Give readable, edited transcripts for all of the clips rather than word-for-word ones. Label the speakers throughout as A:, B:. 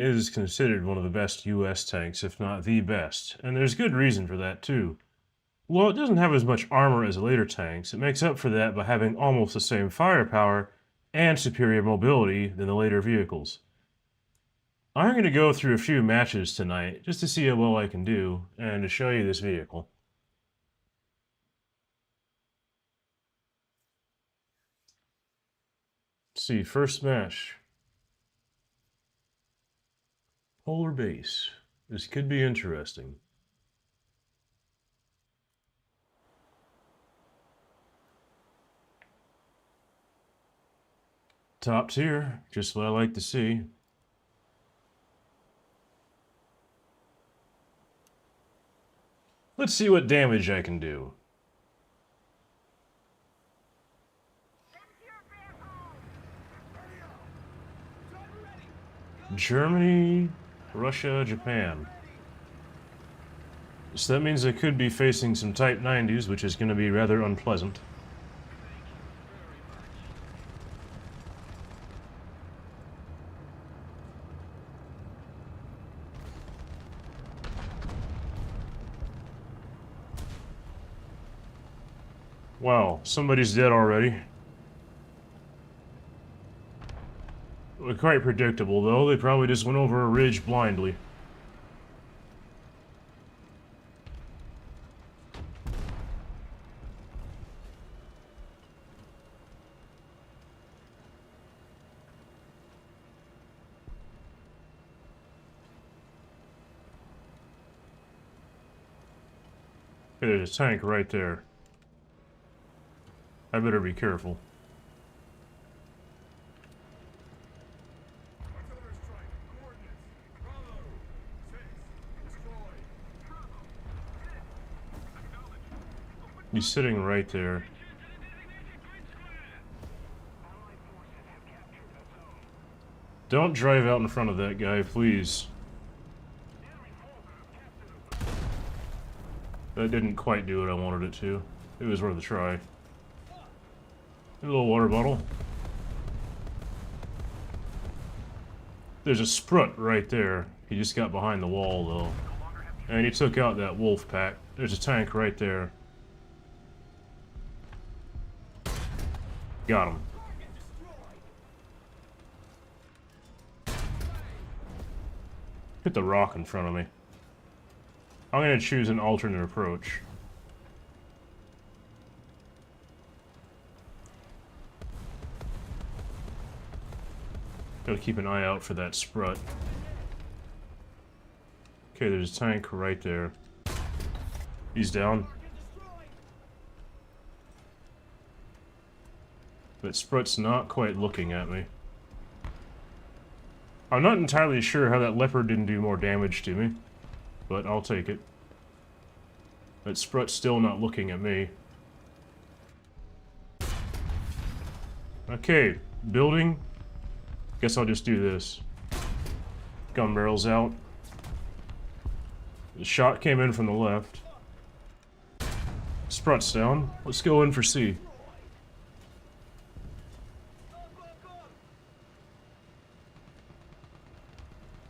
A: is considered one of the best US tanks, if not the best, and there's good reason for that too. While it doesn't have as much armor as later tanks, it makes up for that by having almost the same firepower and superior mobility than the later vehicles. I'm going to go through a few matches tonight just to see how well I can do and to show you this vehicle. Let's see, first match. Polar base. This could be interesting. Top tier, just what I like to see. Let's see what damage I can do. Germany, Russia, Japan. So that means I could be facing some Type 90s, which is going to be rather unpleasant. Wow, somebody's dead already. Quite predictable, though. They probably just went over a ridge blindly. There's a tank right there. I better be careful. He's sitting right there. Don't drive out in front of that guy, please. That didn't quite do what I wanted it to. It was worth a try. A little water bottle. There's a sprut right there. He just got behind the wall, though. And he took out that wolf pack. There's a tank right there. Got him. Hit the rock in front of me. I'm going to choose an alternate approach. Gotta keep an eye out for that sprut. Okay, there's a tank right there. He's down. That sprut's not quite looking at me. I'm not entirely sure how that leopard didn't do more damage to me, but I'll take it. That sprut's still not looking at me. Okay, building. Guess I'll just do this. Gun barrel's out. The shot came in from the left. Sprut's down. Let's go in for C.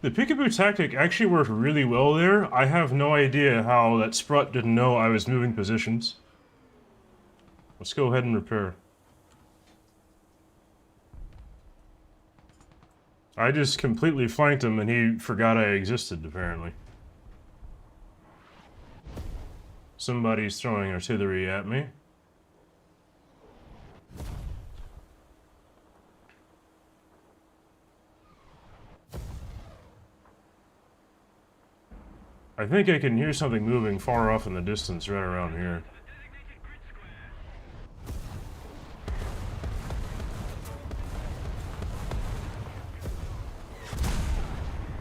A: The peekaboo tactic actually worked really well there. I have no idea how that sprut didn't know I was moving positions. Let's go ahead and repair. I just completely flanked him and he forgot I existed, apparently. Somebody's throwing artillery at me. I think I can hear something moving far off in the distance right around here.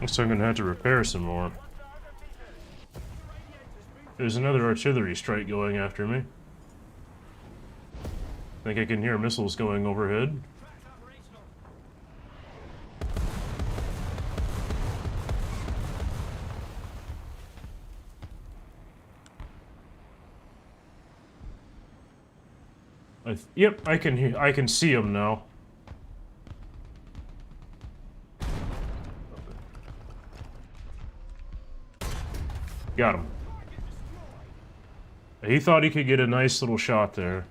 A: Looks like I'm gonna have to repair some more. There's another artillery strike going after me. I think I can hear missiles going overhead. Yep, I can see him now. Got him. He thought he could get a nice little shot there.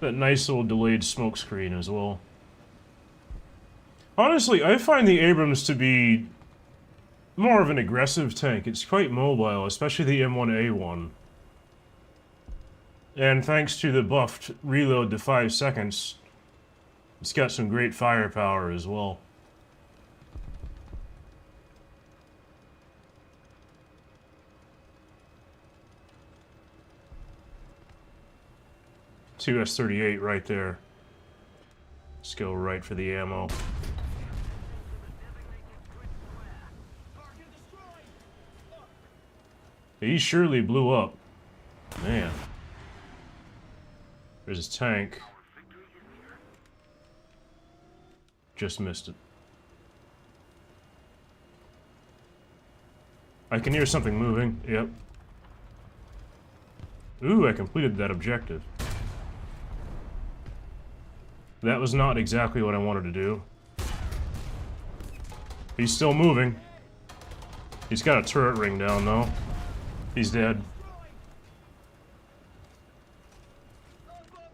A: That nice little delayed smoke screen as well. Honestly, I find the Abrams to be more of an aggressive tank. It's quite mobile, especially the M1A1. And thanks to the buffed reload to 5 seconds, it's got some great firepower as well. Two S-38 right there. Let's go right for the ammo. He surely blew up. Man. There's his tank. Just missed it. I can hear something moving. Yep. Ooh, I completed that objective. That was not exactly what I wanted to do. He's still moving. He's got a turret ring down, though. He's dead.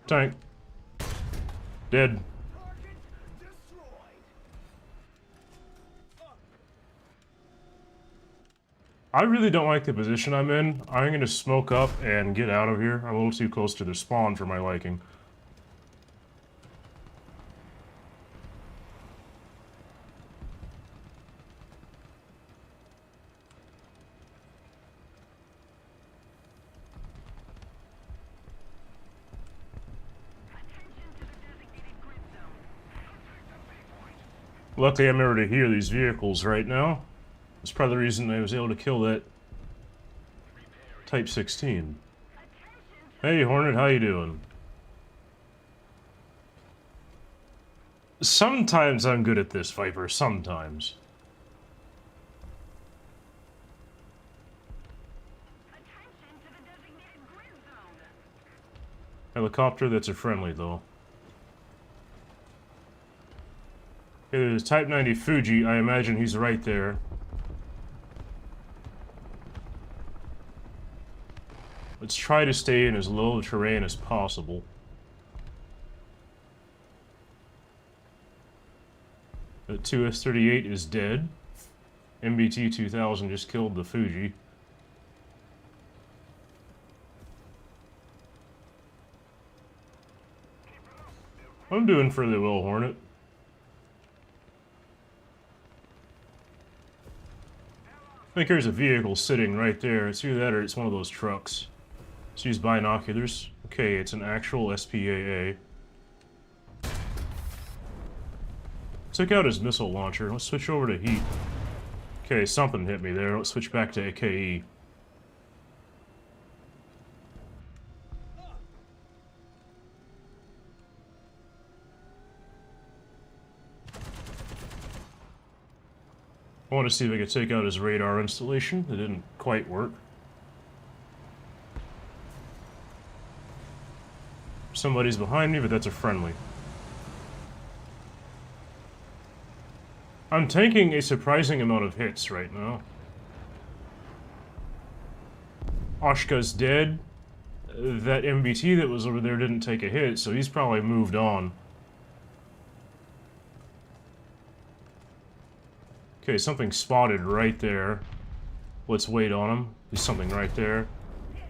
A: Tank. Dead. I really don't like the position I'm in. I'm going to smoke up and get out of here. I'm a little too close to the spawn for my liking. Luckily, I'm able to hear these vehicles right now. That's probably the reason I was able to kill that Type 16. Hey, Hornet, how you doing? Sometimes I'm good at this, Viper. Sometimes. Helicopter, that's a friendly, though. Okay, there's Type 90 Fuji. I imagine he's right there. Let's try to stay in as low terrain as possible. The 2S-38 is dead. MBT 2000 just killed the Fuji. I'm doing fairly well, Hornet. I think there's a vehicle sitting right there. It's either that or it's one of those trucks. Let's use binoculars. Okay, it's an actual SPAA. Took out his missile launcher. Let's switch over to heat. Okay, something hit me there. Let's switch back to AKE. I want to see if I could take out his radar installation. It didn't quite work. Somebody's behind me, but that's a friendly. I'm taking a surprising amount of hits right now. Oshka's dead. That MBT that was over there didn't take a hit, so he's probably moved on. Okay, something spotted right there. Let's wait on him. There's something right there.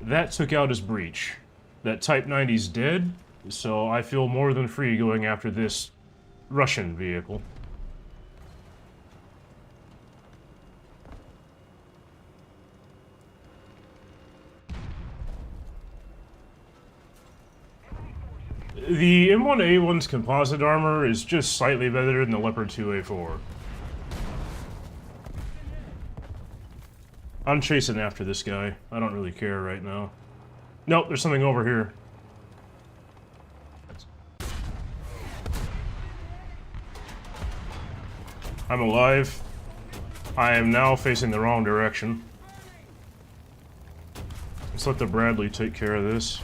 A: That took out his breach. That Type 90's dead, so I feel more than free going after this Russian vehicle. The M1A1's composite armor is just slightly better than the Leopard 2A4. I'm chasing after this guy. I don't really care right now. Nope, there's something over here. I'm alive. I am now facing the wrong direction. Let's let the Bradley take care of this.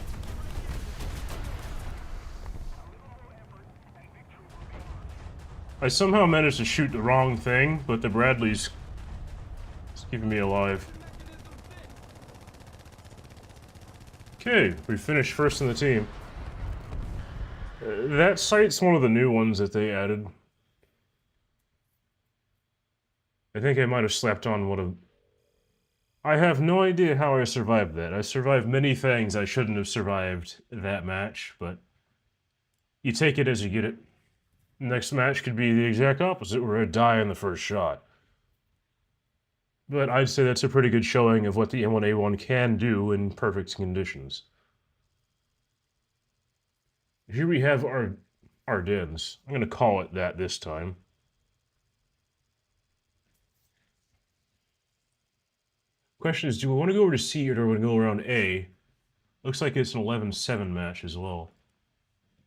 A: I somehow managed to shoot the wrong thing, but the Bradley's keeping me alive. Okay, we finished first in the team. That site's one of the new ones that they added. I think I might have slapped on one of... I have no idea how I survived that. I survived many things I shouldn't have survived that match, but you take it as you get it. Next match could be the exact opposite, where I die in the first shot. But I'd say that's a pretty good showing of what the M1A1 can do in perfect conditions. Here we have our Ardennes. I'm going to call it that this time. Question is, do we want to go over to C or do we want to go around A? Looks like it's an 11-7 match as well.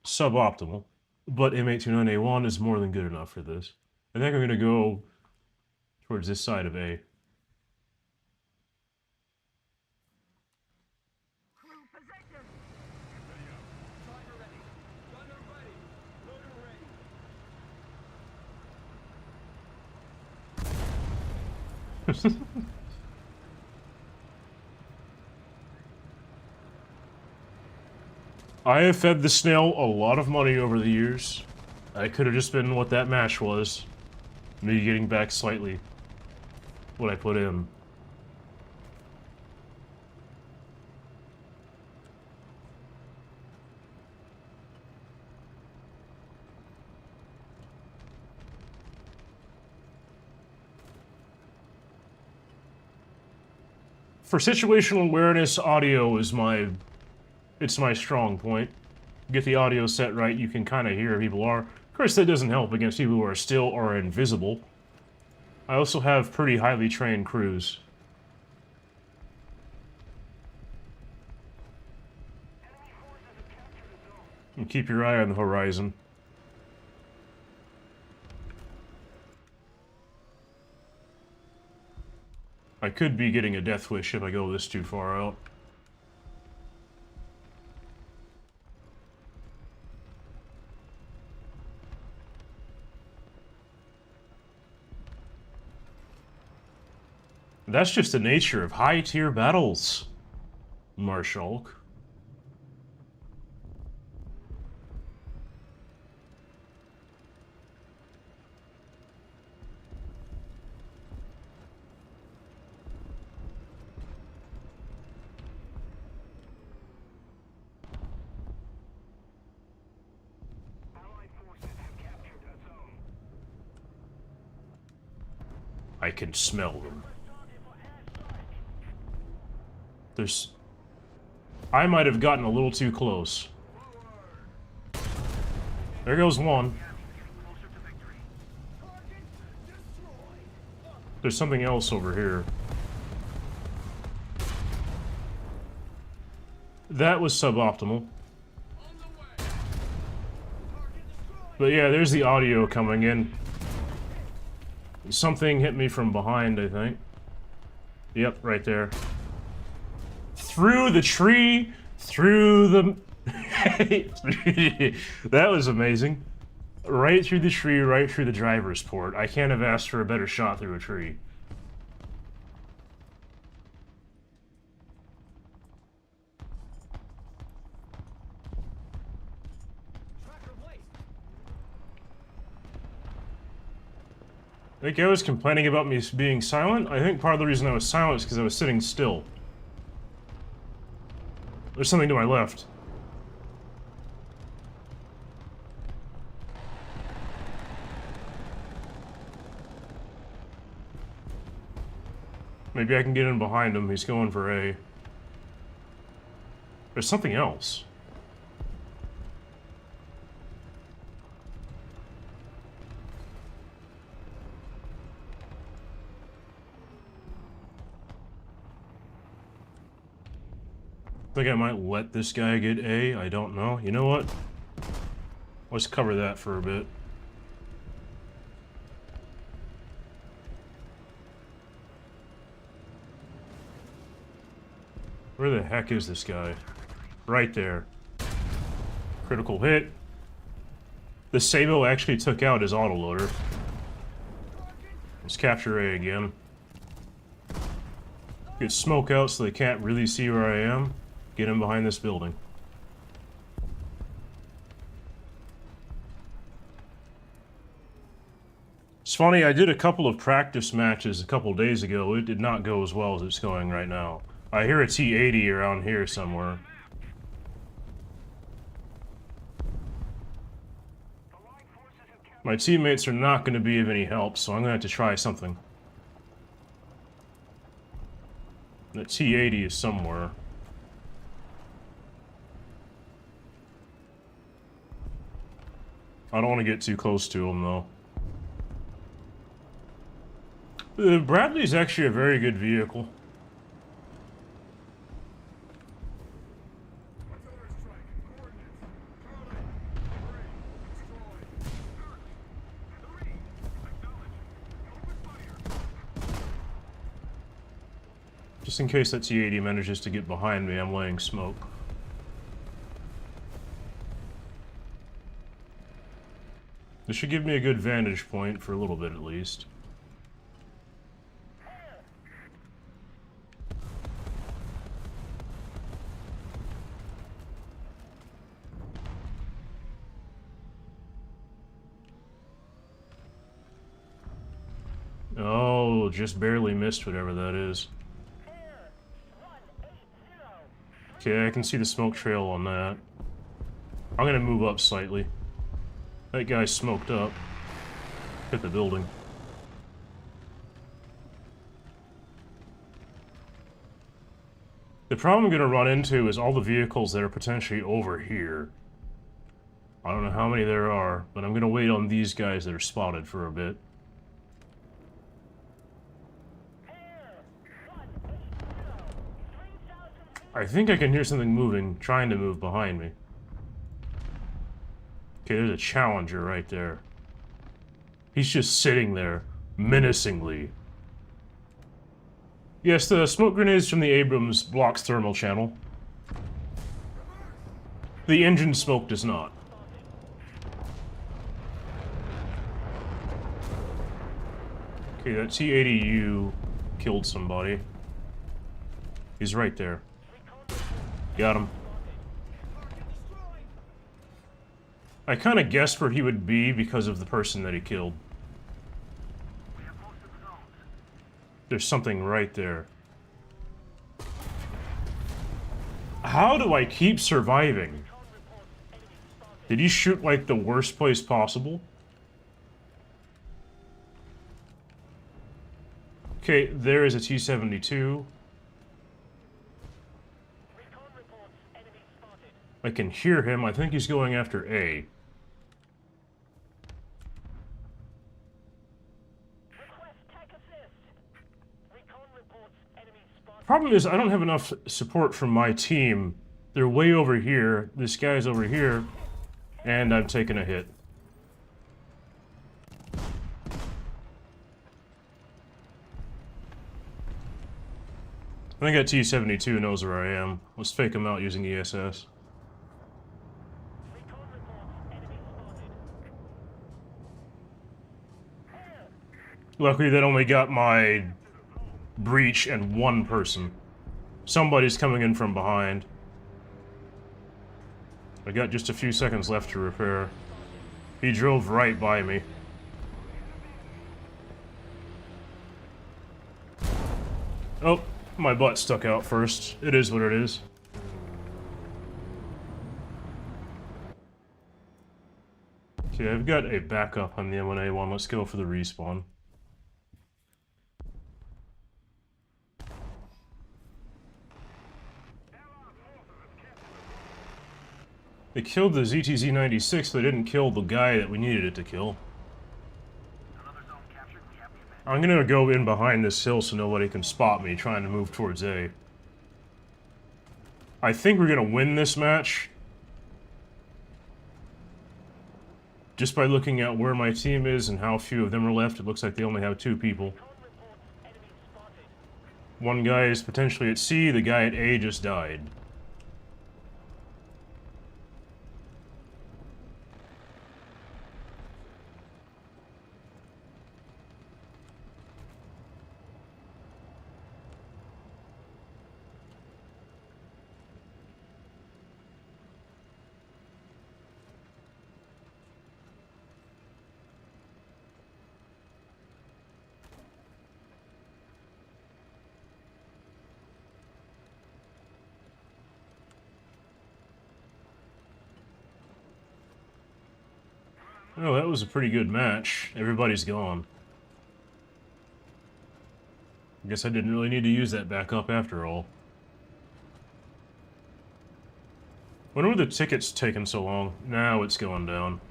A: Suboptimal, but M1A1 is more than good enough for this. I think I'm going to go towards this side of A. I have fed the snail a lot of money over the years. I could have just been what that match was. Me getting back slightly what I put in. For situational awareness, audio is it's my strong point. Get the audio set right, you can kind of hear where people are. Of course, that doesn't help against people who are still or invisible. I also have pretty highly trained crews. And keep your eye on the horizon. I could be getting a death wish if I go this too far out. That's just the nature of high-tier battles, Marshal. I can smell them. I might have gotten a little too close. There goes one. There's something else over here. That was suboptimal. But yeah, there's the audio coming in. Something hit me from behind, I think. Yep, right there. Through the tree, through the... That was amazing. Right through the tree, right through the driver's port. I can't have asked for a better shot through a tree. I think I was complaining about me being silent. I think part of the reason I was silent is because I was sitting still. There's something to my left. Maybe I can get in behind him. He's going for A. There's something else. I think I might let this guy get A. I don't know. You know what? Let's cover that for a bit. Where the heck is this guy? Right there. Critical hit. The Sabo actually took out his autoloader. Let's capture A again. Get smoke out so they can't really see where I am. Get him behind this building. It's funny, I did a couple of practice matches a couple days ago. It did not go as well as it's going right now. I hear a T-80 around here somewhere. My teammates are not going to be of any help, so I'm going to have to try something. The T-80 is somewhere. I don't want to get too close to him, though. The Bradley's actually a very good vehicle. Just in case that T-80 manages to get behind me, I'm laying smoke. This should give me a good vantage point for a little bit at least. Oh, just barely missed whatever that is. Okay, I can see the smoke trail on that. I'm gonna move up slightly. That guy's smoked up. Hit the building. The problem I'm gonna run into is all the vehicles that are potentially over here. I don't know how many there are, but I'm gonna wait on these guys that are spotted for a bit. I think I can hear something moving, trying to move behind me. Okay, there's a Challenger right there. He's just sitting there, menacingly. Yes, the smoke grenades from the Abrams blocks thermal channel. The engine smoke does not. Okay, that T-80U killed somebody. He's right there. Got him. I kind of guessed where he would be because of the person that he killed. There's something right there. How do I keep surviving? Did he shoot like the worst place possible? Okay, there is a T-72. I can hear him. I think he's going after A. Problem is, I don't have enough support from my team. They're way over here. This guy's over here. And I'm taking a hit. I think that T-72 knows where I am. Let's fake him out using ESS. Luckily, that only got my breach and one person. Somebody's coming in from behind. I got just a few seconds left to repair. He drove right by me. Oh, my butt stuck out first. It is what it is. Okay, I've got a backup on the M1A1. Let's go for the respawn. They killed the ZTZ-96, but they didn't kill the guy that we needed it to kill. I'm gonna go in behind this hill so nobody can spot me trying to move towards A. I think we're gonna win this match. Just by looking at where my team is and how few of them are left, it looks like they only have 2 people. One guy is potentially at C, the guy at A just died. Oh, that was a pretty good match. Everybody's gone. I guess I didn't really need to use that backup after all. When were the tickets taking so long? Now it's going down.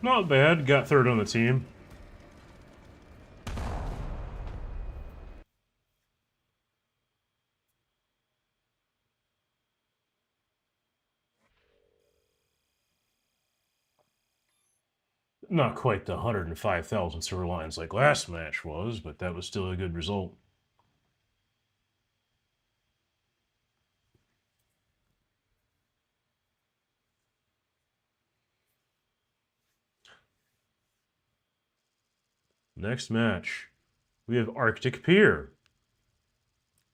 A: Not bad. Got third on the team. Not quite the 105,000 silver lines like last match was, but that was still a good result. Next match, we have Arctic Pier.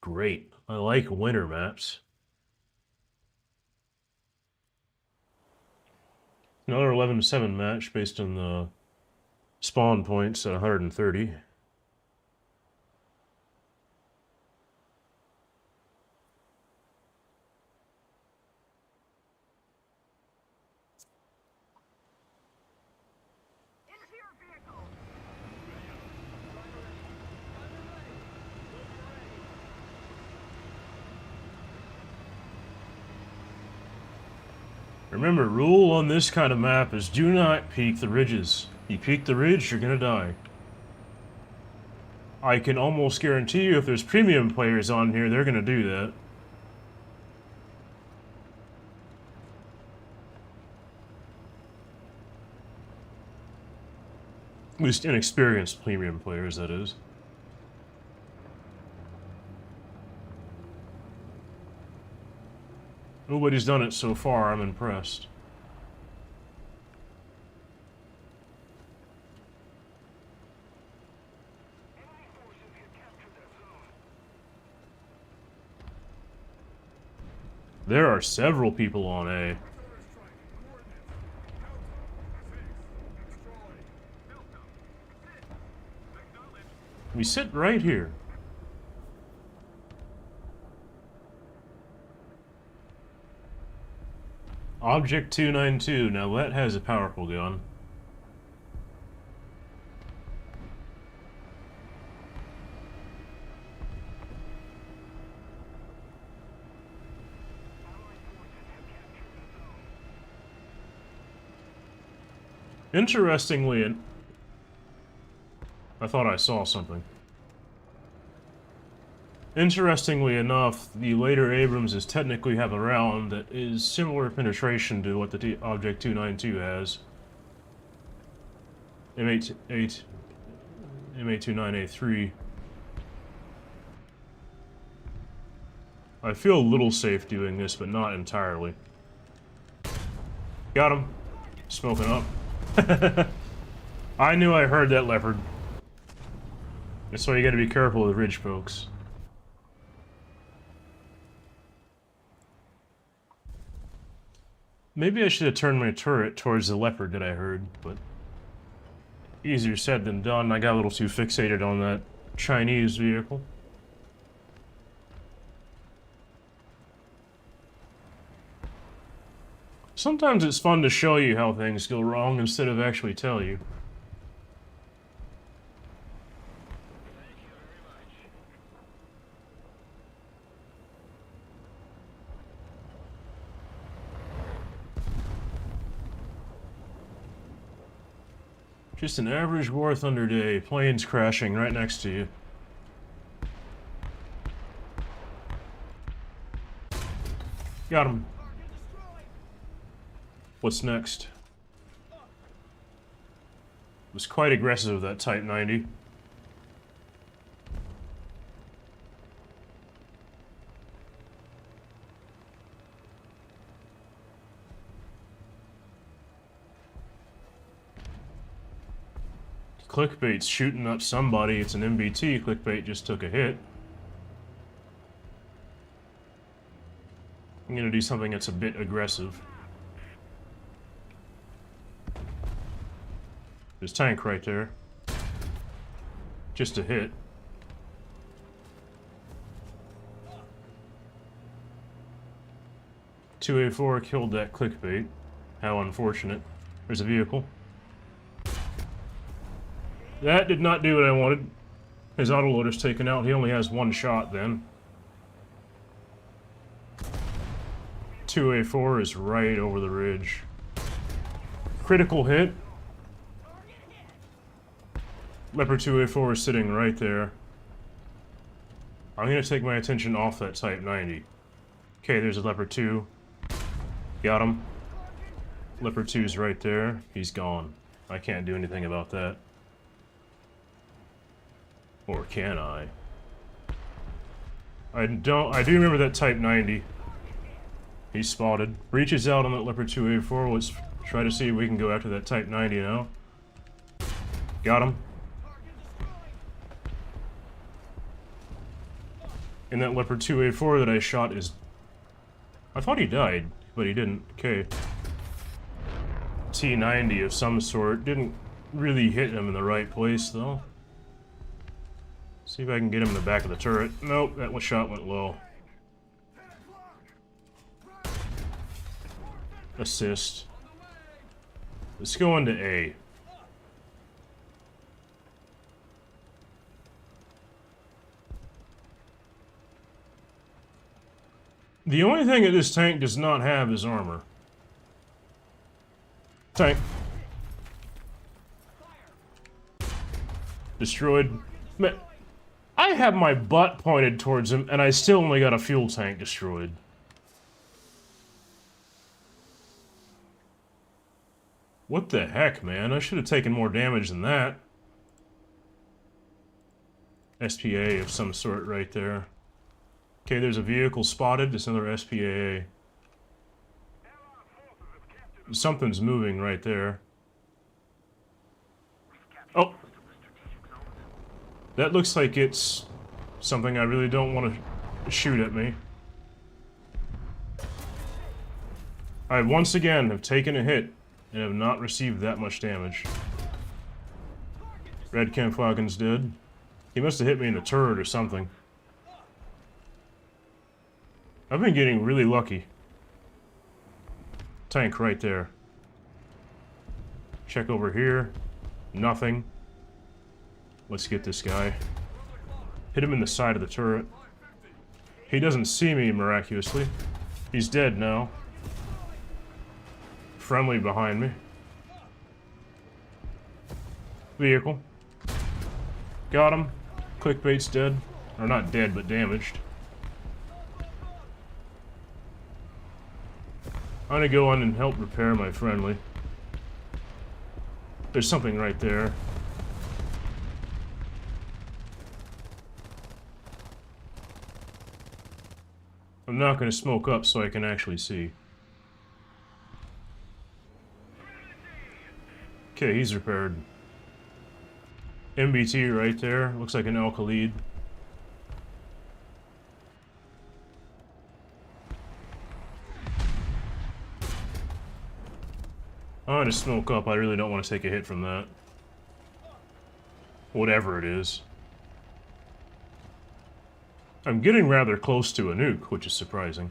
A: Great. I like winter maps. Another 11-7 match based on the spawn points at 130. Remember, rule on this kind of map is do not peek the ridges. You peek the ridge, you're gonna die. I can almost guarantee you if there's premium players on here, they're gonna do that. At least inexperienced premium players, that is. Nobody's done it so far, I'm impressed. There are several people on A. We sit right here. Object 292, now that has a powerful gun. Interestingly, I thought I saw something. Interestingly enough, the later Abrams technically have a round that is similar penetration to what the Object 292 has. MA29A3. I feel a little safe doing this, but not entirely. Got him. Smoking up. I knew I heard that leopard. That's why you gotta be careful with ridge folks. Maybe I should have turned my turret towards the leopard that I heard, but easier said than done. I got a little too fixated on that Chinese vehicle. Sometimes it's fun to show you how things go wrong instead of actually tell you. Just an average War Thunder day, planes crashing right next to you. Got him. What's next? Was quite aggressive, that Type 90. Clickbait's shooting up somebody. It's an MBT. Clickbait just took a hit. I'm gonna do something that's a bit aggressive. There's tank right there. Just a hit. 2A4 killed that clickbait. How unfortunate. There's a vehicle. That did not do what I wanted. His autoloader's taken out. He only has one shot then. 2A4 is right over the ridge. Critical hit. Leopard 2A4 is sitting right there. I'm going to take my attention off that Type 90. Okay, there's a Leopard 2. Got him. Leopard 2's right there. He's gone. I can't do anything about that. Or can I? I do remember that Type 90. He's spotted. Reaches out on that Leopard 2A4. Let's try to see if we can go after that Type 90 now. Got him. And that Leopard 2A4 that I shot is... I thought he died, but he didn't. Okay. T90 of some sort. Didn't really hit him in the right place, though. See if I can get him in the back of the turret. Nope, that one shot went low. Assist. Let's go into A. The only thing that this tank does not have is armor. Tank. Destroyed. Man, I have my butt pointed towards him, and I still only got a fuel tank destroyed. What the heck, man? I should have taken more damage than that. SPA of some sort right there. Okay, there's a vehicle spotted. It's another SPAA. Something's moving right there. Oh! That looks like it's something I really don't want to shoot at me. I once again have taken a hit and have not received that much damage. Red Campflagon's dead. He must have hit me in the turret or something. I've been getting really lucky. Tank right there. Check over here. Nothing. Let's get this guy. Hit him in the side of the turret. He doesn't see me, miraculously. He's dead now. Friendly behind me. Vehicle. Got him. Clickbait's dead. Or not dead, but damaged. I'm gonna go on and help repair my friendly. There's something right there. I'm not gonna smoke up so I can actually see. Okay, he's repaired. MBT right there. Looks like an Al-Khalid. I'm gonna smoke up. I really don't want to take a hit from that. Whatever it is. I'm getting rather close to a nuke, which is surprising.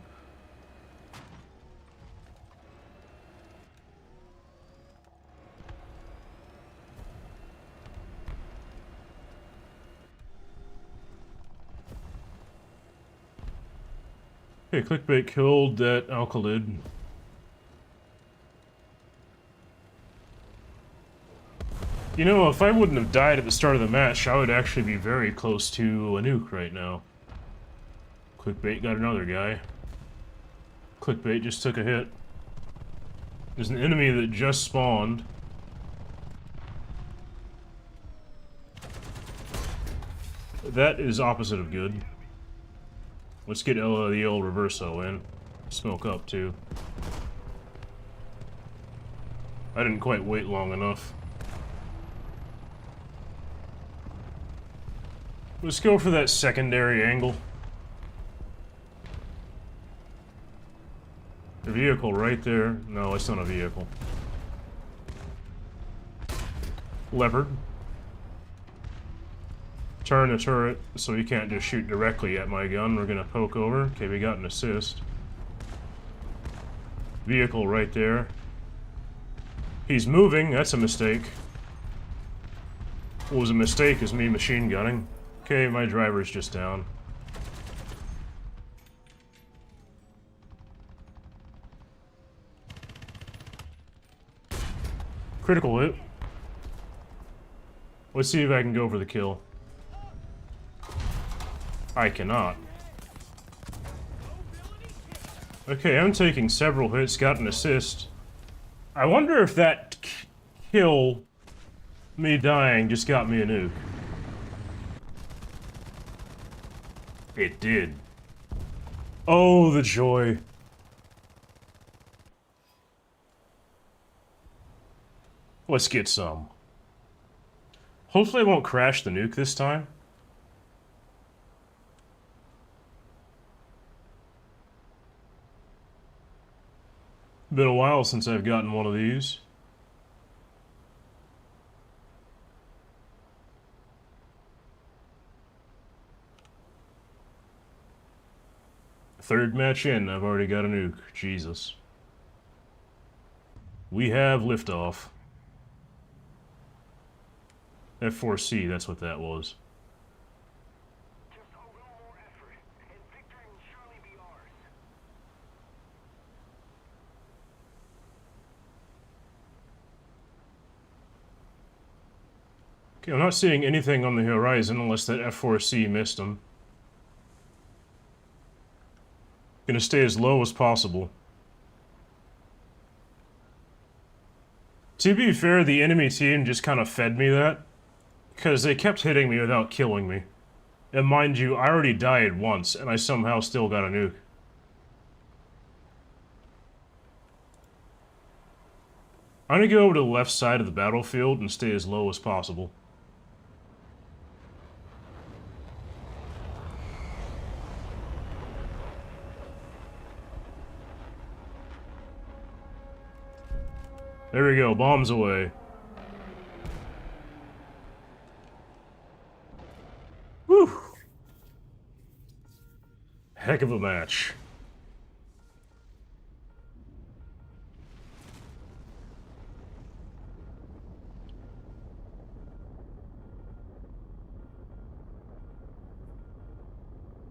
A: Okay, clickbait killed that Al-Khalid. You know, if I wouldn't have died at the start of the match, I would actually be very close to a nuke right now. Clickbait got another guy. Clickbait just took a hit. There's an enemy that just spawned. That is opposite of good. Let's get the old reverso in. Smoke up, too. I didn't quite wait long enough. Let's go for that secondary angle. The vehicle right there. No, it's not a vehicle. Leopard. Turn the turret so he can't just shoot directly at my gun. We're gonna poke over. Okay, we got an assist. vehicle right there. He's moving, that's a mistake. What was a mistake is me machine gunning. Okay, my driver's just down. Critical hit. Let's see if I can go for the kill. I cannot. Okay, I'm taking several hits, got an assist. I wonder if that kill, me dying, just got me a nuke. It did. Oh, the joy. Let's get some. Hopefully I won't crash the nuke this time. Been a while since I've gotten one of these. Third match in, I've already got a nuke. Jesus. We have liftoff. F4C, that's what that was.
B: Just a little more effort, and victory will surely be ours.
A: Okay, I'm not seeing anything on the horizon unless that F4C missed him. Gonna stay as low as possible. To be fair, the enemy team just kind of fed me that, because they kept hitting me without killing me. And mind you, I already died once, and I somehow still got a nuke. I'm gonna go over to the left side of the battlefield and stay as low as possible. There we go, bombs away. Whew! Heck of a match.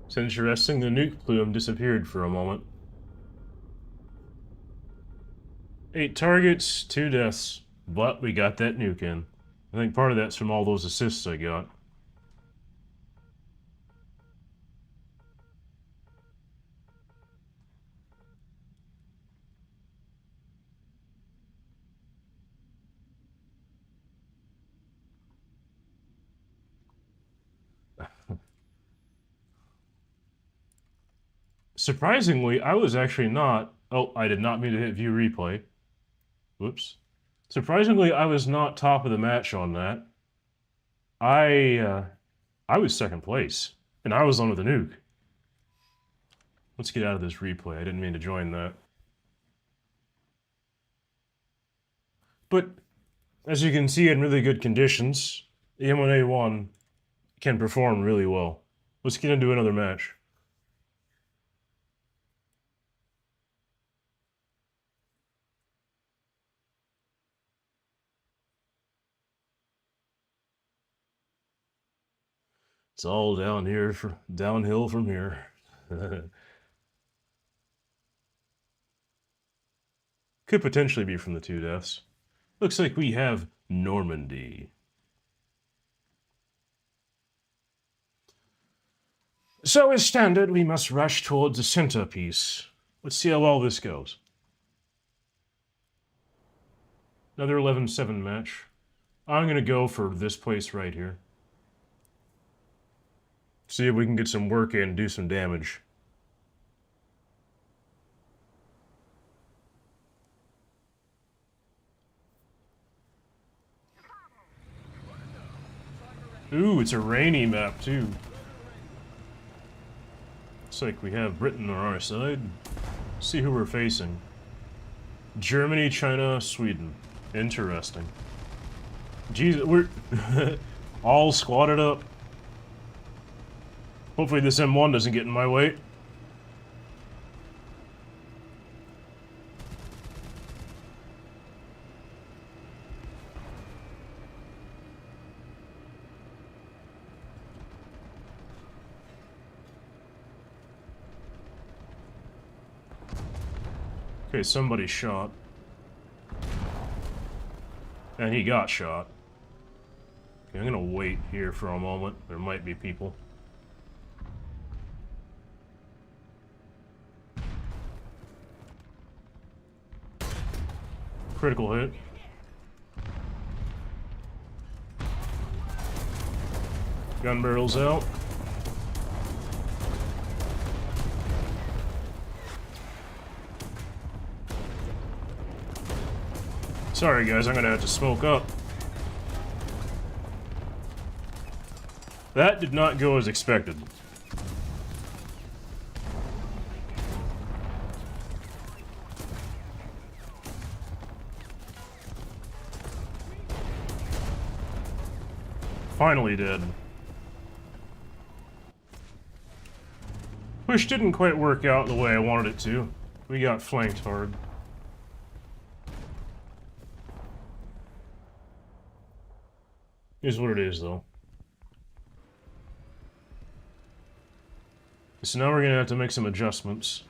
A: It's interesting, the nuke plume disappeared for a moment. 8 targets, 2 deaths, but we got that nuke in. I think part of that's from all those assists I got. Surprisingly, I was actually not... Oh, I did not mean to hit view replay. Whoops. Surprisingly, I was not top of the match on that. I was second place, and I was on with a nuke. Let's get out of this replay. I didn't mean to join that. But, as you can see in really good conditions, the M1A1 can perform really well. Let's get into another match. It's all down here, downhill from here. Could potentially be from the 2 deaths. Looks like we have Normandy. So as standard, we must rush towards the centerpiece. Let's see how well this goes. Another 11-7 match. I'm gonna go for this place right here. See if we can get some work in and do some damage. Ooh, it's a rainy map too. Looks like we have Britain on our side. See who we're facing. Germany, China, Sweden. Interesting. Jesus, we're all squatted up. Hopefully this M1 doesn't get in my way. Okay, somebody shot. And he got shot. Okay, I'm gonna wait here for a moment. There might be people. Critical hit. Gun barrels out. Sorry guys, I'm gonna have to smoke up. That did not go as expected. Finally dead. Push didn't quite work out the way I wanted it to. We got flanked hard. Is what it is, though. So now we're gonna have to make some adjustments.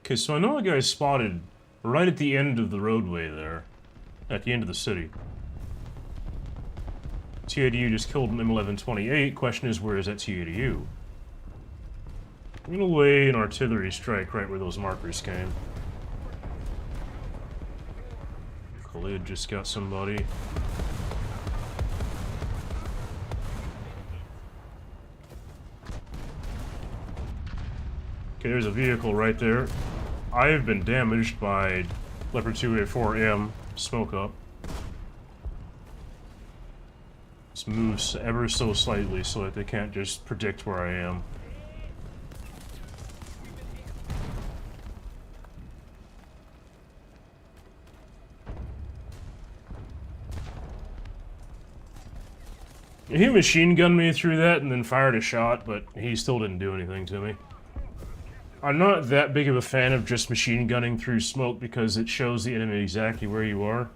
A: Okay, so I know a guy spotted right at the end of the roadway there. At the end of the city. TADU just killed an M1128. Question is, where is that TADU? I'm gonna lay an artillery strike right where those markers came. Khalid just got somebody. Okay, there's a vehicle right there. I have been damaged by Leopard 2A4M. Smoke up. This moves ever so slightly so that they can't just predict where I am. He machine gunned me through that and then fired a shot, but he still didn't do anything to me. I'm not that big of a fan of just machine gunning through smoke because it shows the enemy exactly where you are.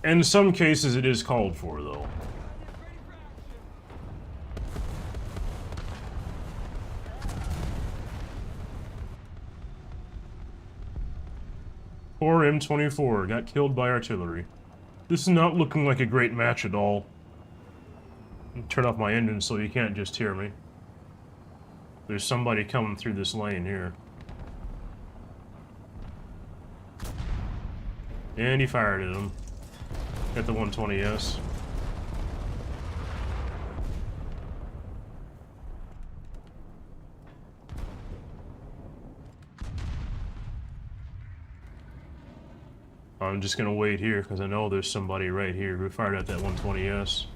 A: In some cases it is called for, though. Poor M24 got killed by artillery. This is not looking like a great match at all. Turn off my engine so you can't just hear me. There's somebody coming through this lane here. And he fired at him. At the 120S. I'm just gonna wait here because I know there's somebody right here who fired at that 120S.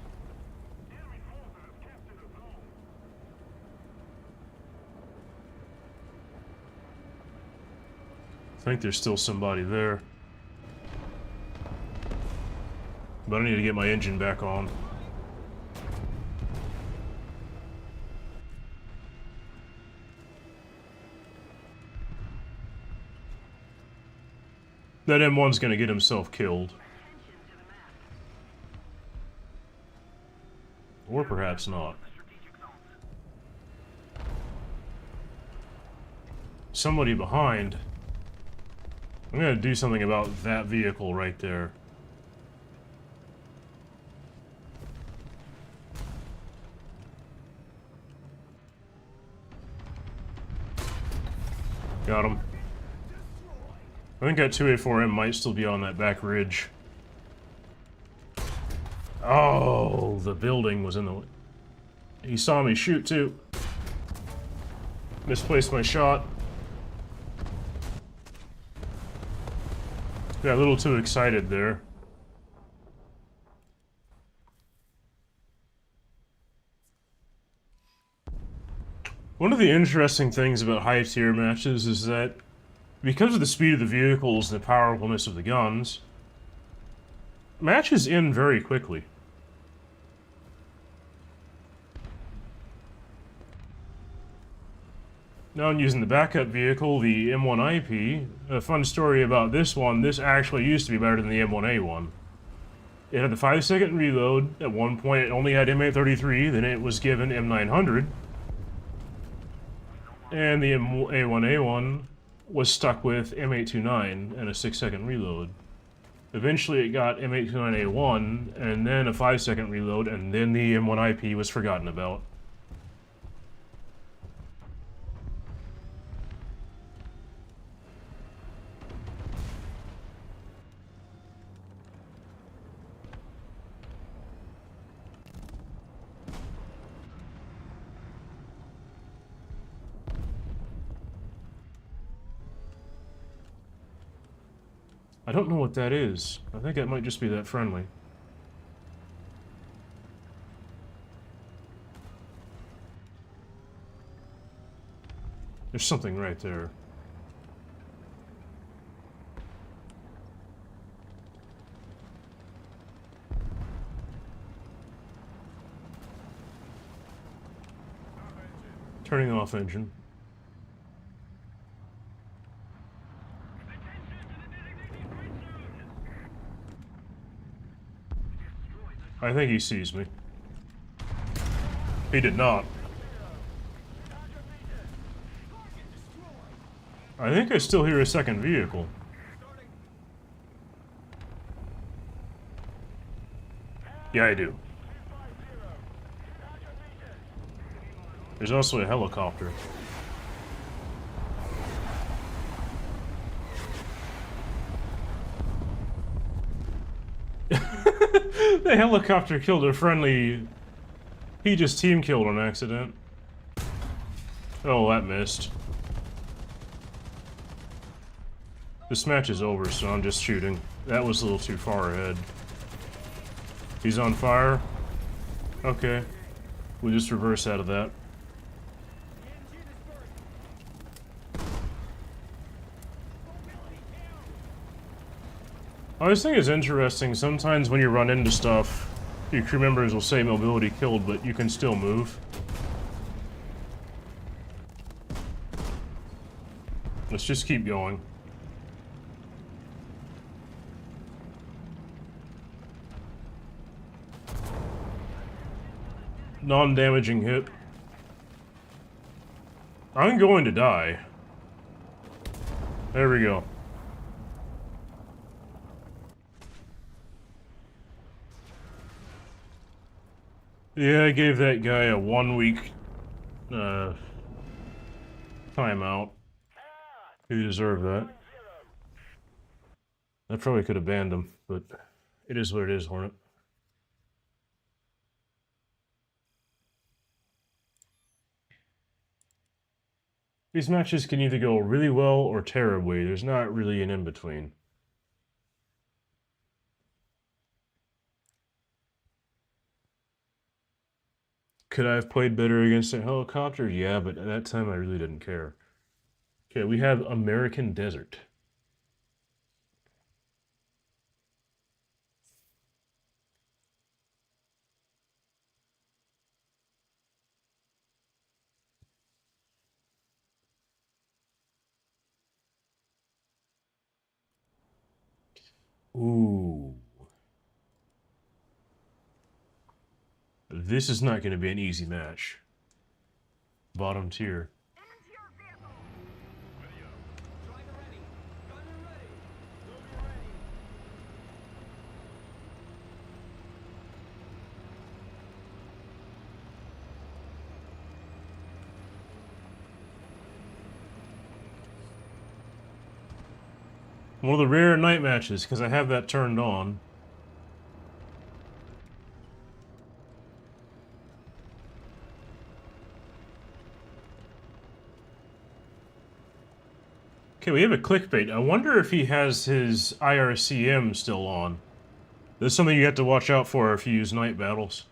A: I think there's still somebody there. But I need to get my engine back on. That M1's gonna get himself killed. Or perhaps not. Somebody behind. I'm gonna do something about that vehicle right there. Got him. I think that 2A4M might still be on that back ridge. Oh, the building was in the way. He saw me shoot too. Misplaced my shot. Got a little too excited there. One of the interesting things about high tier matches is that because of the speed of the vehicles and the powerfulness of the guns, matches end very quickly. Now I'm using the backup vehicle, the M1IP. A fun story about this one, this actually used to be better than the M1A1. It had the 5-second reload. At one point it only had M833, then it was given M900. And the M1A1 was stuck with M829 and a 6-second reload. Eventually it got M829A1, and then a 5-second reload, and then the M1IP was forgotten about. I don't know what that is. I think that might just be that friendly. There's something right there. Turning off engine. I think he sees me. He did not. I think I still hear a second vehicle. Yeah, I do. There's also a helicopter. The helicopter killed a friendly... He just team killed on accident. Oh, that missed. This match is over, so I'm just shooting. That was a little too far ahead. He's on fire. Okay. We'll just reverse out of that. I always think it's interesting, sometimes when you run into stuff, your crew members will say mobility killed, but you can still move. Let's just keep going. Non-damaging hit. I'm going to die. There we go. Yeah, I gave that guy a 1-week timeout. He deserved that. I probably could have banned him, but it is what it is, Hornet. These matches can either go really well or terribly. There's not really an in-between. Could I have played better against a helicopter? Yeah, but at that time I really didn't care. Okay, we have American Desert. Ooh. This is not going to be an easy match. Bottom tier. One of the rare night matches, because I have that turned on. Okay, we have a clickbait. I wonder if he has his IRCM still on. This is something you have to watch out for if you use night battles.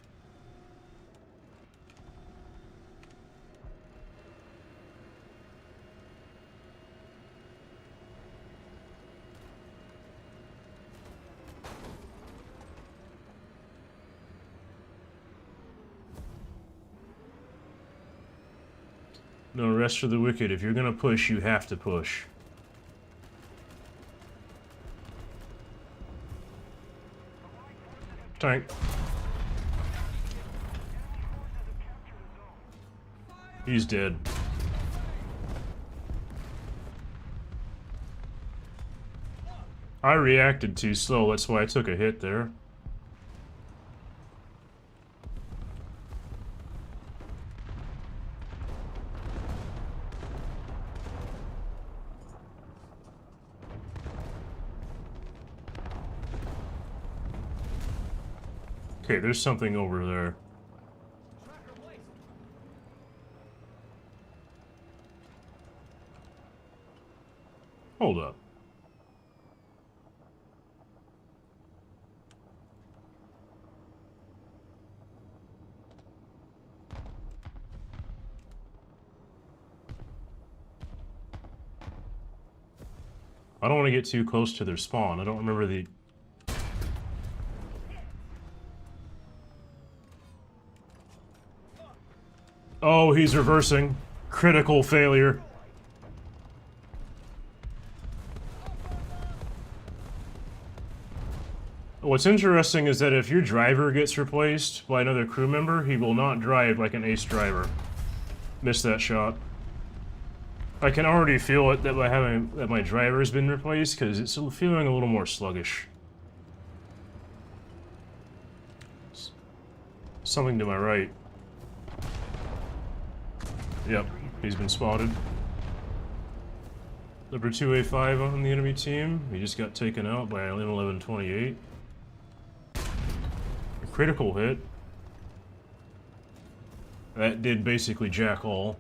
A: No rest for the wicked. If you're gonna push, you have to push. Tank. He's dead. I reacted too slow, that's why I took a hit there. Okay, there's something over there. Hold up. I don't want to get too close to their spawn. I don't remember the... Oh, he's reversing. Critical failure. What's interesting is that if your driver gets replaced by another crew member, he will not drive like an ace driver. Missed that shot. I can already feel it that by having that my driver's been replaced because it's feeling a little more sluggish. Something to my right. Yep, he's been spotted. Number 2A5 on the enemy team. He just got taken out by M1128. A critical hit. That did basically jack all.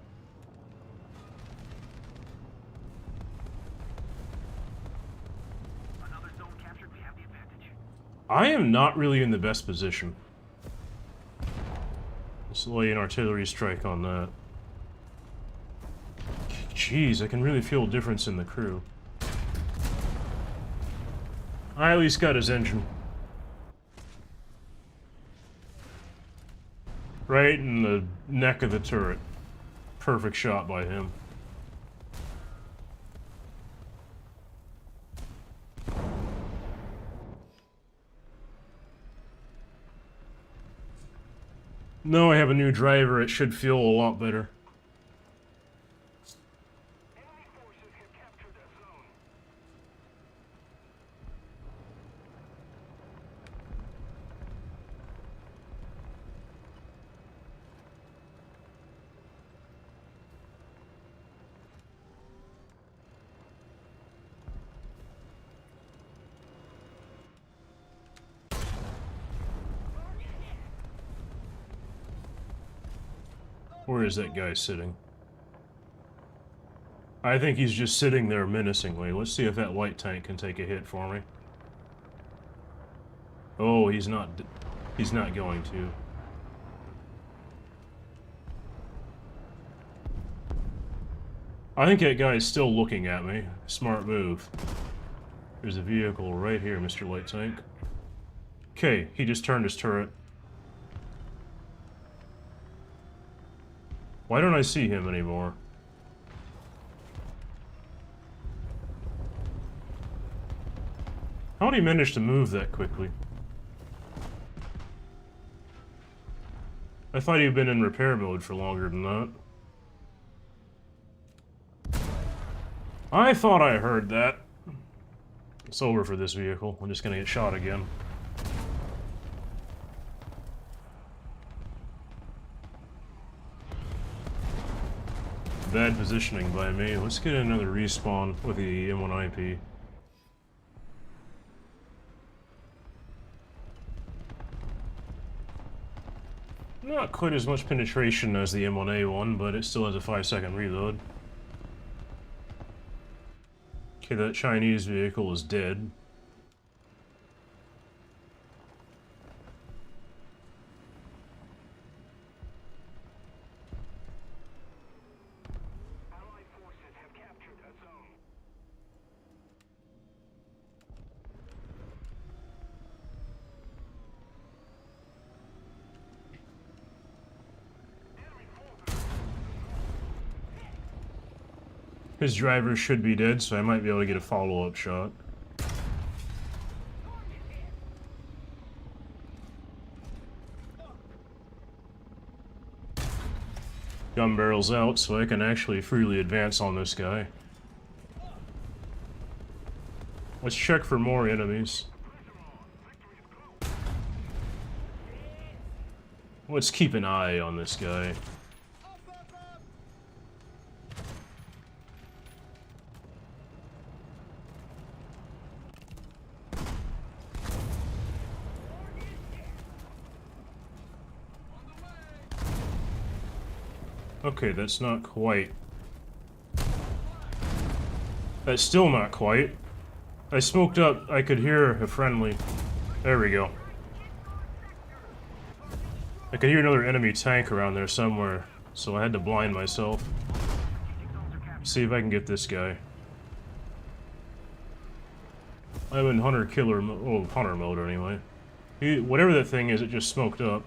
B: Another zone captured, we have the advantage.
A: I am not really in the best position. Let's lay an artillery strike on that. Jeez, I can really feel a difference in the crew. I at least got his engine. Right in the neck of the turret. Perfect shot by him. Now I have a new driver, it should feel a lot better.
B: Enemy forces have captured that zone.
A: Where is that guy sitting? I think he's just sitting there menacingly. Let's see if that light tank can take a hit for me. Oh, he's not going to. I think that guy is still looking at me. Smart move. There's a vehicle right here, Mr. Light Tank. Okay, he just turned his turret. Why don't I see him anymore? How'd he manage to move that quickly? I thought he'd been in repair mode for longer than that. I thought I heard that. It's over for this vehicle. I'm just gonna get shot again. Bad positioning by me. Let's get another respawn with the M1IP. Not quite as much penetration as the M1A1, but it still has a 5-second reload. Okay, that Chinese vehicle is dead.
B: Allied forces have captured that zone. Enemy forces.
A: His driver should be dead, so I might be able to get a follow-up shot. Gun barrel's out, so I can actually freely advance on this guy. Let's check for more enemies. Let's keep an eye on this guy. Okay, that's not quite. That's still not quite. I smoked up, I could hear a friendly. There we go. I could hear another enemy tank around there somewhere, so I had to blind myself. See if I can get this guy. I'm in hunter-killer mode, oh, hunter mode anyway. Whatever that thing is, it just smoked up.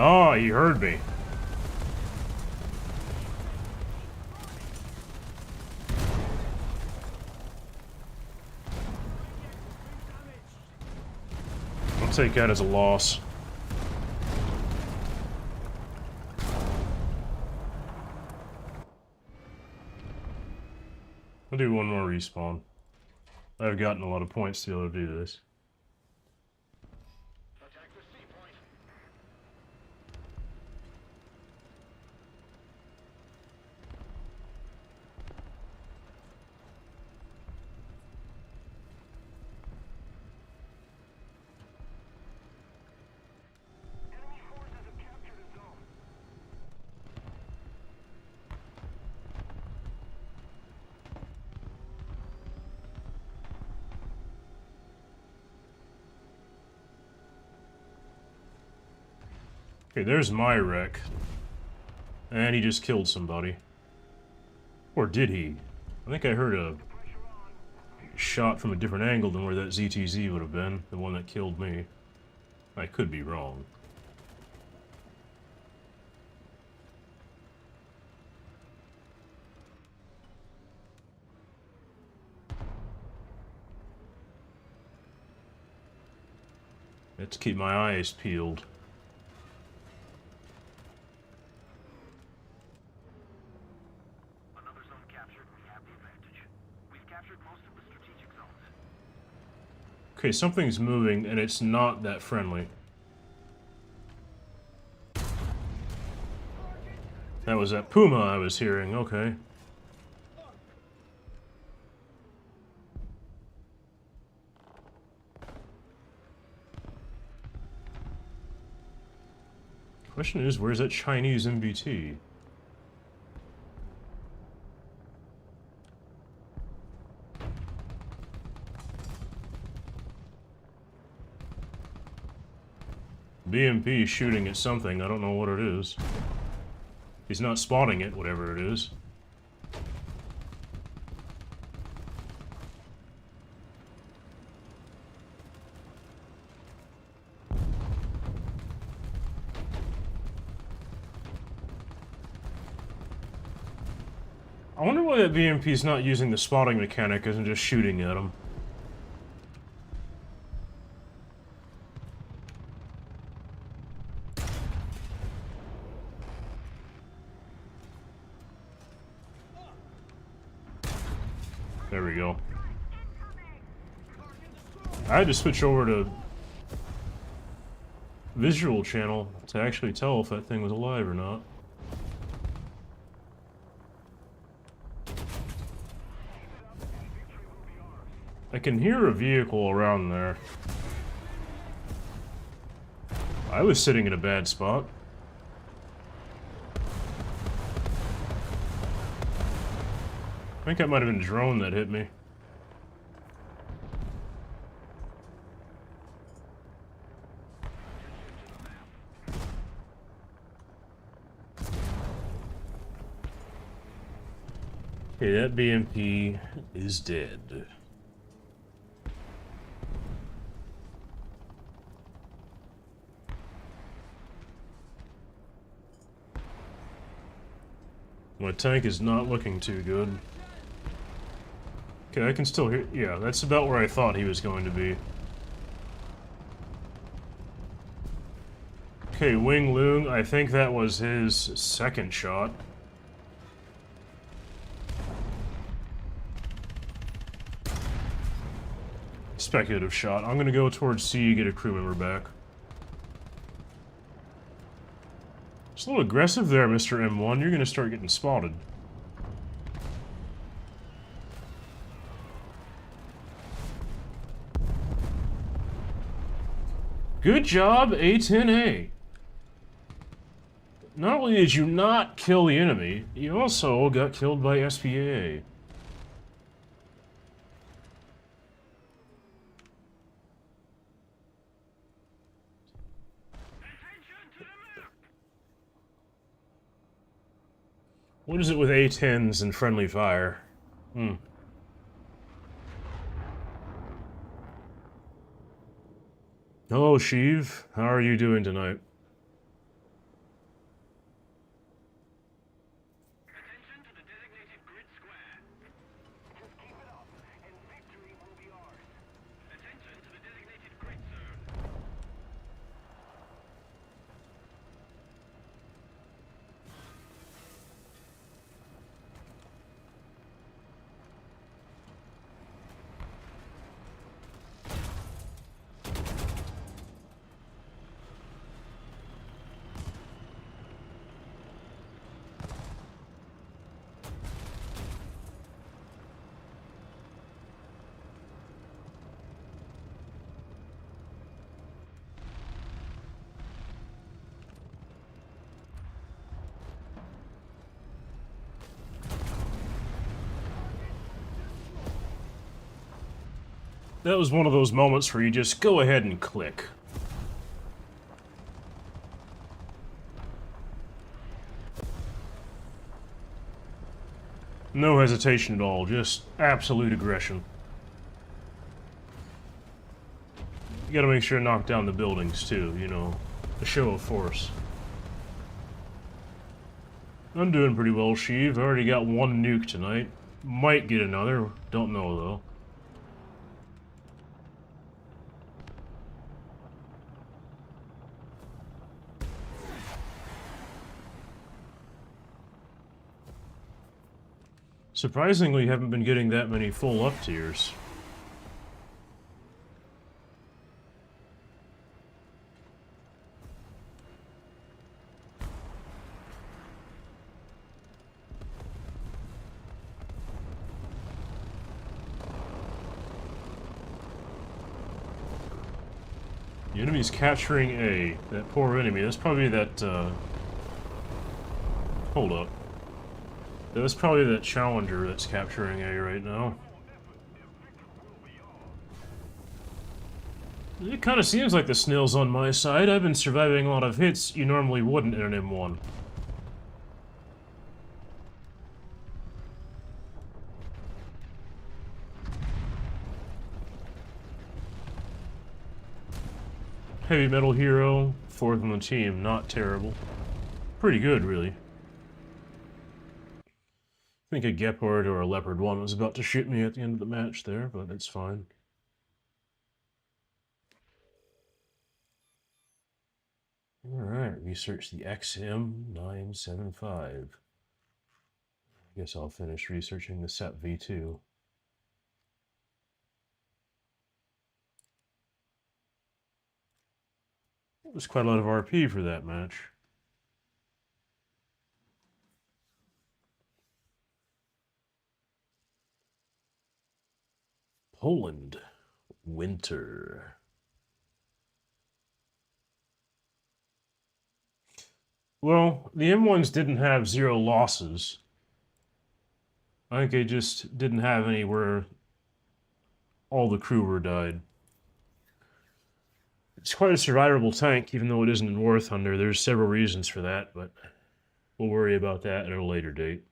A: Oh, he heard me. I'll take that as a loss. I'll do one more respawn. I've gotten a lot of points to be able to do this.
B: Attack the C point. Enemy forces have captured a zone.
A: Okay, there's my wreck. And he just killed somebody. Or did he? I think I heard a shot from a different angle than where that ZTZ would have been, the one that killed me. I could be wrong. Let's keep my eyes peeled.
B: Another zone captured. We have the advantage. We've captured most of the strategic zones.
A: Okay, something's moving, and it's not that friendly. That was that Puma I was hearing, okay. Question is, where's that Chinese MBT? BMP shooting at something, I don't know what it is. He's not spotting it, whatever it is. I wonder why that BMP's not using the spotting mechanic and just shooting at him. There we go. I had to switch over to visual channel to actually tell if that thing was alive or not. I can hear a vehicle around there. I was sitting in a bad spot. I think that might have been a drone that hit me. Okay, that BMP is dead. My tank is not looking too good. Okay, I can still hear... Yeah, that's about where I thought he was going to be. Okay, Wing Lung, I think that was his second shot. Speculative shot. I'm gonna go towards C, get a crew member back. It's a little aggressive there, Mr. M1. You're gonna start getting spotted. Good job, A10A. Not only did you not kill the enemy, you also got killed by SPA. What is it with A10s and friendly fire? Hello, Sheev. How are you doing tonight?
B: Attention to the designated grid square. Just keep it up, and victory will be ours. Attention to the designated grid zone.
A: That was one of those moments where you just go ahead and click. No hesitation at all, just absolute aggression. You gotta make sure to knock down the buildings too, you know, a show of force. I'm doing pretty well, Sheev. I already got one nuke tonight. Might get another, don't know though. Surprisingly, haven't been getting that many full up tiers. The enemy's capturing A. That poor enemy. That's probably that, hold up. That's probably that Challenger that's capturing A right now. It kind of seems like the snail's on my side. I've been surviving a lot of hits you normally wouldn't in an M1. Heavy Metal Hero, 4th on the team, not terrible. Pretty good, really. I think a Gepard or a Leopard 1 was about to shoot me at the end of the match there, but it's fine. Alright, research the XM975. I guess I'll finish researching the SEP V2. It was quite a lot of RP for that match. Poland, winter. Well, the M1s didn't have 0 losses. I think they just didn't have any where all the crew were died. It's quite a survivable tank, even though it isn't in War Thunder. There's several reasons for that, but we'll worry about that at a later date.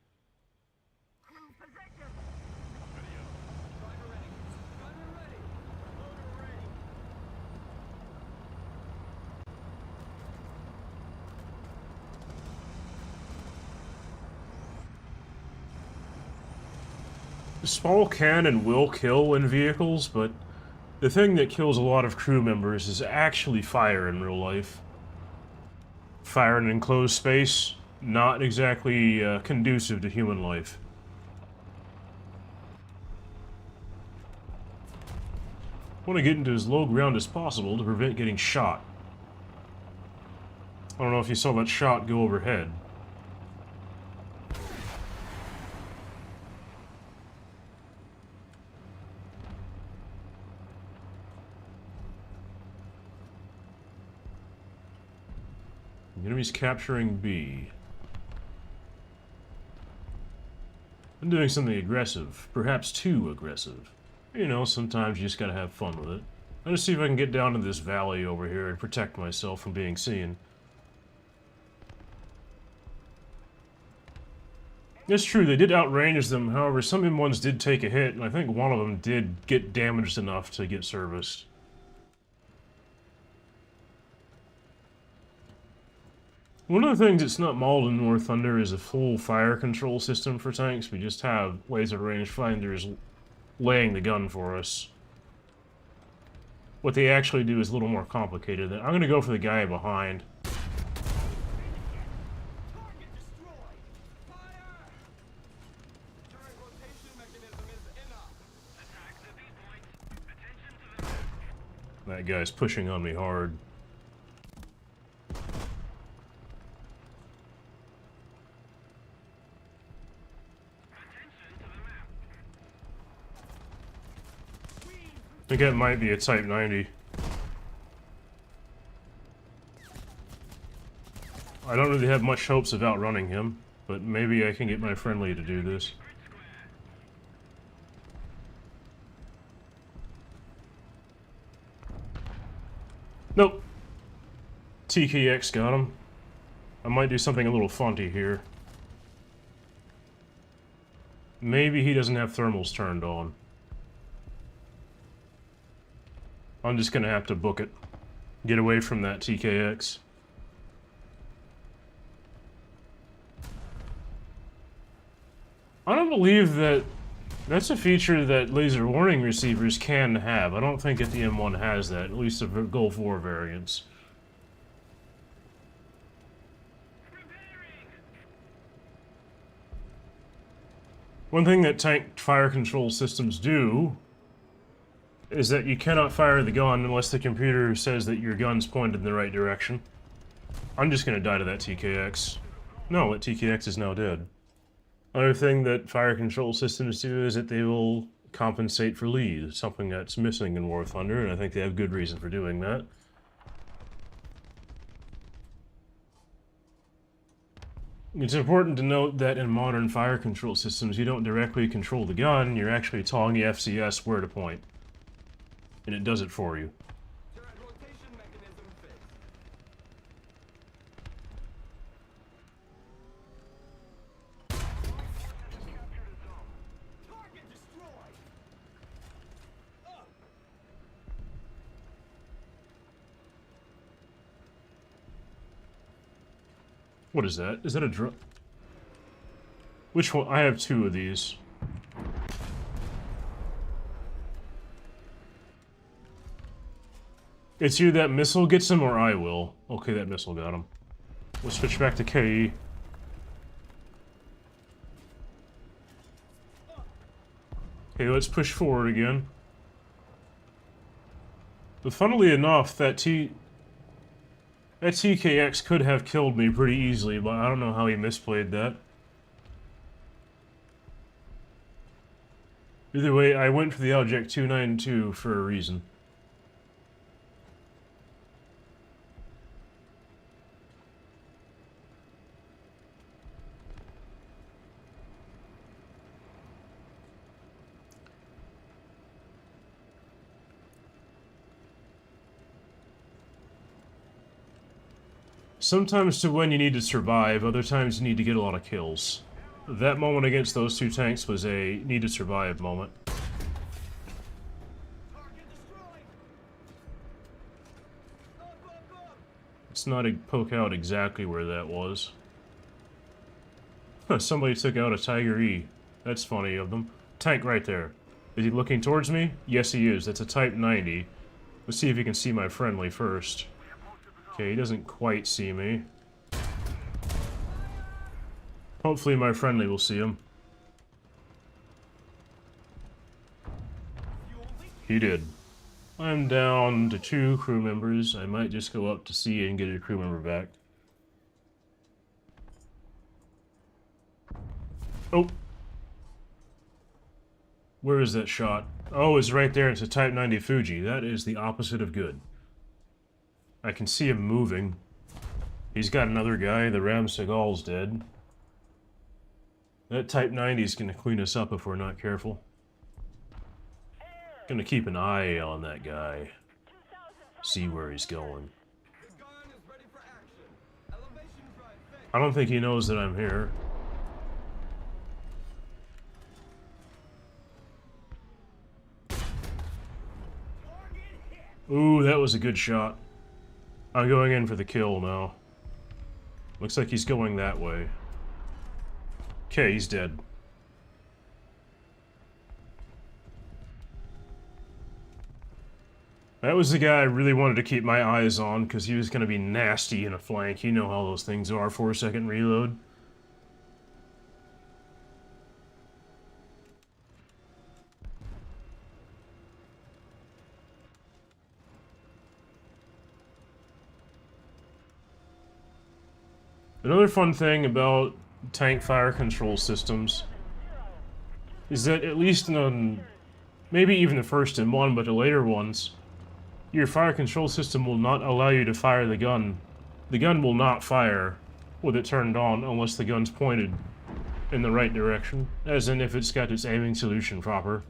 A: Small can and will kill in vehicles, but the thing that kills a lot of crew members is actually fire in real life. Fire in an enclosed space, not exactly conducive to human life. I want to get into as low ground as possible to prevent getting shot. I don't know if you saw that shot go overhead. The enemy's capturing B. I'm doing something aggressive, perhaps too aggressive. You know, sometimes you just gotta have fun with it. I'm gonna see if I can get down to this valley over here and protect myself from being seen. It's true, they did outrange them, however, some M1s did take a hit, and I think one of them did get damaged enough to get serviced. One of the things that's not modeled in War Thunder is a full fire control system for tanks. We just have laser rangefinders laying the gun for us. What they actually do is a little more complicated. I'm going to go for the guy behind.
B: Target destroyed! Fire! Turret rotation mechanism is enough. Attack the V-point. Attention to the...
A: That guy's pushing on me hard. I think that might be a Type 90. I don't really have much hopes of outrunning him, but maybe I can get my friendly to do this. Nope. TKX got him. I might do something a little funky here. Maybe he doesn't have thermals turned on. I'm just gonna have to book it. Get away from that TKX. I don't believe that that's a feature that laser warning receivers can have. I don't think that the M1 has that, at least the Gulf War variants. One thing that tank fire control systems do is that you cannot fire the gun unless the computer says that your gun's pointed in the right direction. I'm just gonna die to that TKX. No, that TKX is now dead. Another thing that fire control systems do is that they will compensate for lead, something that's missing in War Thunder, and I think they have good reason for doing that. It's important to note that in modern fire control systems, you don't directly control the gun, you're actually telling the FCS where to point. And it does it for you.
B: Turret rotation mechanism fixed. Captured a zone. Target destroyed!
A: What is that? Is that a drone? Which one? I have two of these. It's either that missile gets him or I will. Okay, that missile got him. We'll switch back to KE. Okay, let's push forward again. But funnily enough, that TKX could have killed me pretty easily, but I don't know how he misplayed that. Either way, I went for the Object 292 for a reason. Sometimes to win you need to survive, other times you need to get a lot of kills. That moment against those two tanks was a need to survive moment.
B: Target destroyed! Up!
A: It's not a poke out exactly where that was. Huh, somebody took out a Tiger E. That's funny of them. Tank right there. Is he looking towards me? Yes, he is. That's a Type 90. Let's see if he can see my friendly first. Okay, he doesn't quite see me. Hopefully my friendly will see him. He did. I'm down to 2 crew members. I might just go up to see and get a crew member back. Oh! Where is that shot? Oh, it's right there. It's a Type 90 Fuji. That is the opposite of good. I can see him moving. He's got another guy. The Ram Seagal's dead. That Type 90 is going to clean us up if we're not careful. Gonna keep an eye on that guy. See where he's going. I don't think he knows that I'm here. Ooh, that was a good shot. I'm going in for the kill now. Looks like he's going that way. Okay, he's dead. That was the guy I really wanted to keep my eyes on, because he was going to be nasty in a flank. You know how those things are, 4-second reload. Another fun thing about tank fire control systems is that at least in maybe even the first M1, but the later ones, your fire control system will not allow you to fire the gun. The gun will not fire with it turned on unless the gun's pointed in the right direction, as in if it's got its aiming solution proper.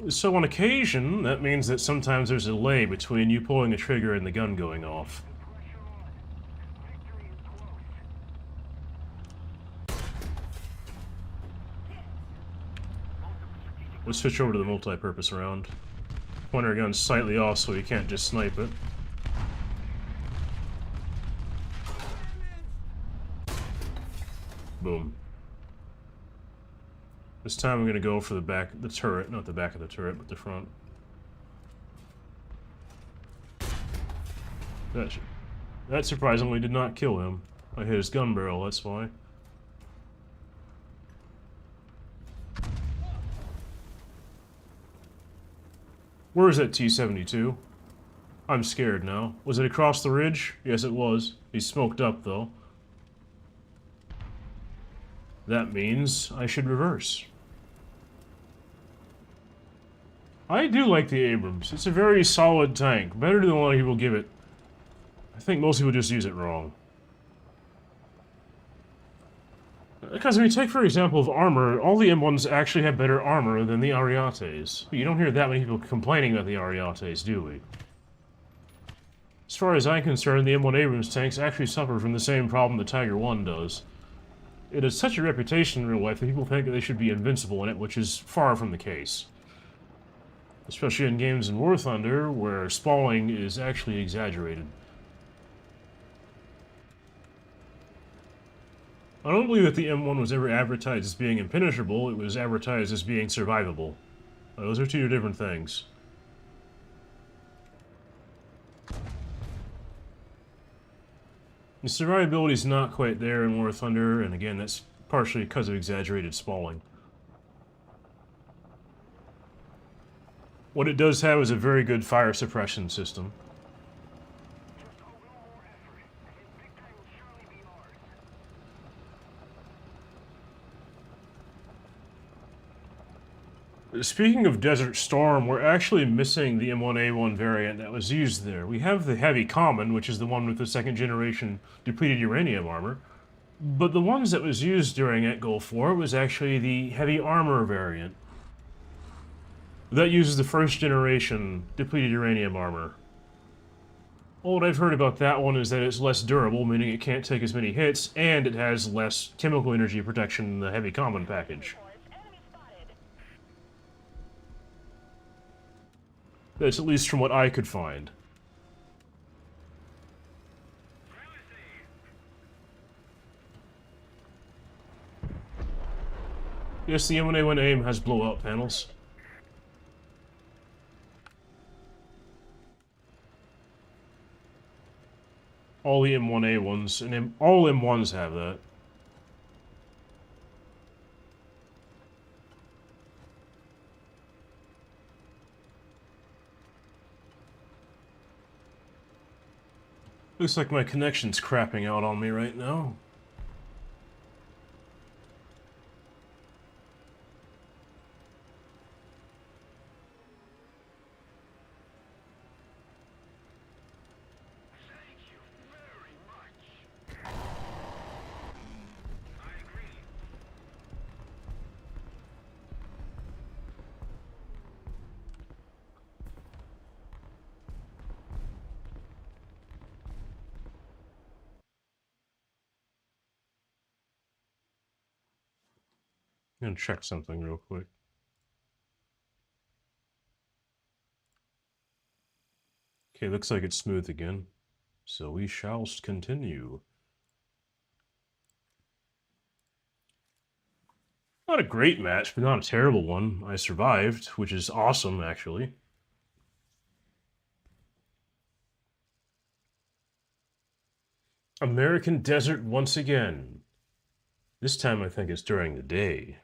A: So on occasion, that means that sometimes there's a delay between you pulling the trigger and the gun going off. Let's switch over to the multi-purpose round. Pointer gun's slightly off so you can't just snipe it. Boom. This time I'm gonna go for the back, the turret, not the back of the turret, but the front. That surprisingly did not kill him. I hit his gun barrel, that's why. Where is that T-72? I'm scared now. Was it across the ridge? Yes, it was. He's smoked up, though. That means I should reverse. I do like the Abrams. It's a very solid tank. Better than a lot of people give it. I think most people just use it wrong. Because, I mean, take for example of armor, all the M1s actually have better armor than the Ariates. You don't hear that many people complaining about the Ariates, do we? As far as I'm concerned, the M1 Abrams tanks actually suffer from the same problem the Tiger 1 does. It has such a reputation in real life that people think that they should be invincible in it, which is far from the case. Especially in games in War Thunder, where spalling is actually exaggerated. I don't believe that the M1 was ever advertised as being impenetrable, it was advertised as being survivable. Those are two different things. The survivability is not quite there in War Thunder, and again, that's partially because of exaggerated spalling. What it does have is a very good fire suppression system. Speaking of Desert Storm, we're actually missing the M1A1 variant that was used there. We have the Heavy Common, which is the one with the second generation depleted uranium armor, but the ones that was used during Etgol 4 was actually the Heavy Armor variant. That uses the first generation depleted uranium armor. All what I've heard about that one is that it's less durable, meaning it can't take as many hits, and it has less chemical energy protection than the Heavy Common package. That's at least from what I could find. Yes, the M1A1 AIM has blowout panels. All the M1A1s, and all M1s have that. Looks like my connection's crapping out on me right now.
B: Thank you very much. I agree.
A: I'm gonna check something real quick. Okay, looks like it's smooth again. So we shall continue. Not a great match, but not a terrible one. I survived, which is awesome, actually. American desert once again. This time I think it's during the day.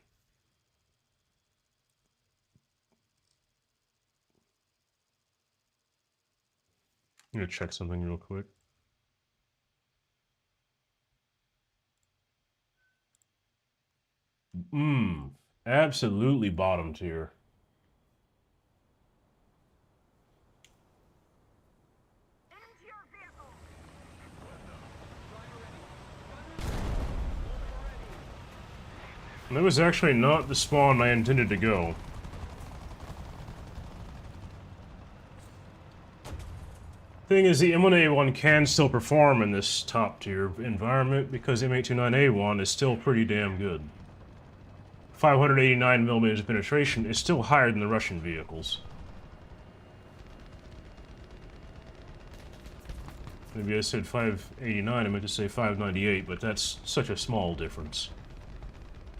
A: I'm gonna check something real quick. Absolutely bottom tier.
B: Into your vehicle.
A: That was actually not the spawn I intended to go. Thing is, the M1A1 can still perform in this top tier environment because M829A1 is still pretty damn good. 589mm of penetration is still higher than the Russian vehicles. Maybe I said 589, I meant to say 598, but that's such a small difference.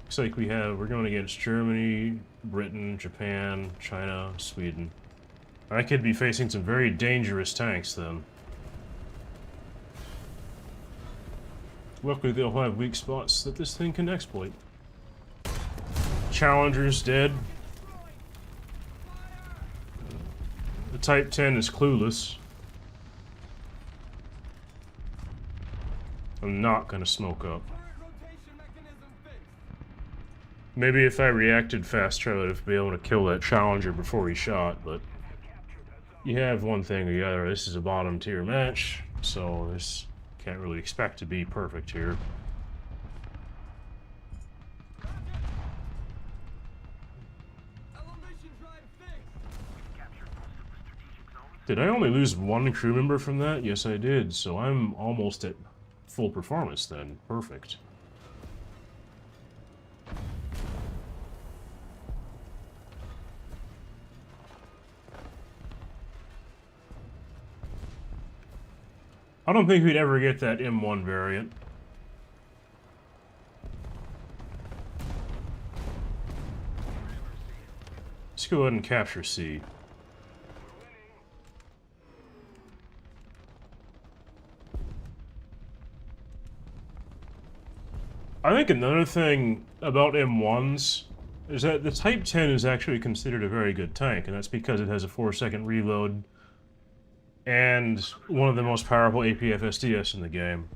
A: Looks like we're going against Germany, Britain, Japan, China, Sweden. I could be facing some very dangerous tanks then. Luckily they'll have weak spots that this thing can exploit. Challenger's dead. The Type 10 is clueless. I'm not gonna smoke up. Maybe if I reacted faster I would have been able to kill that Challenger before he shot, but you have one thing or the other. This is a bottom tier match, so this can't really expect to be perfect here. Did I only lose one crew member from that? Yes, I did, so I'm almost at full performance then. Perfect. I don't think we'd ever get that M1 variant. Let's go ahead and capture C. I think another thing about M1s is that the Type 10 is actually considered a very good tank, and that's because it has a 4-second reload and one of the most powerful APFSDS in the game.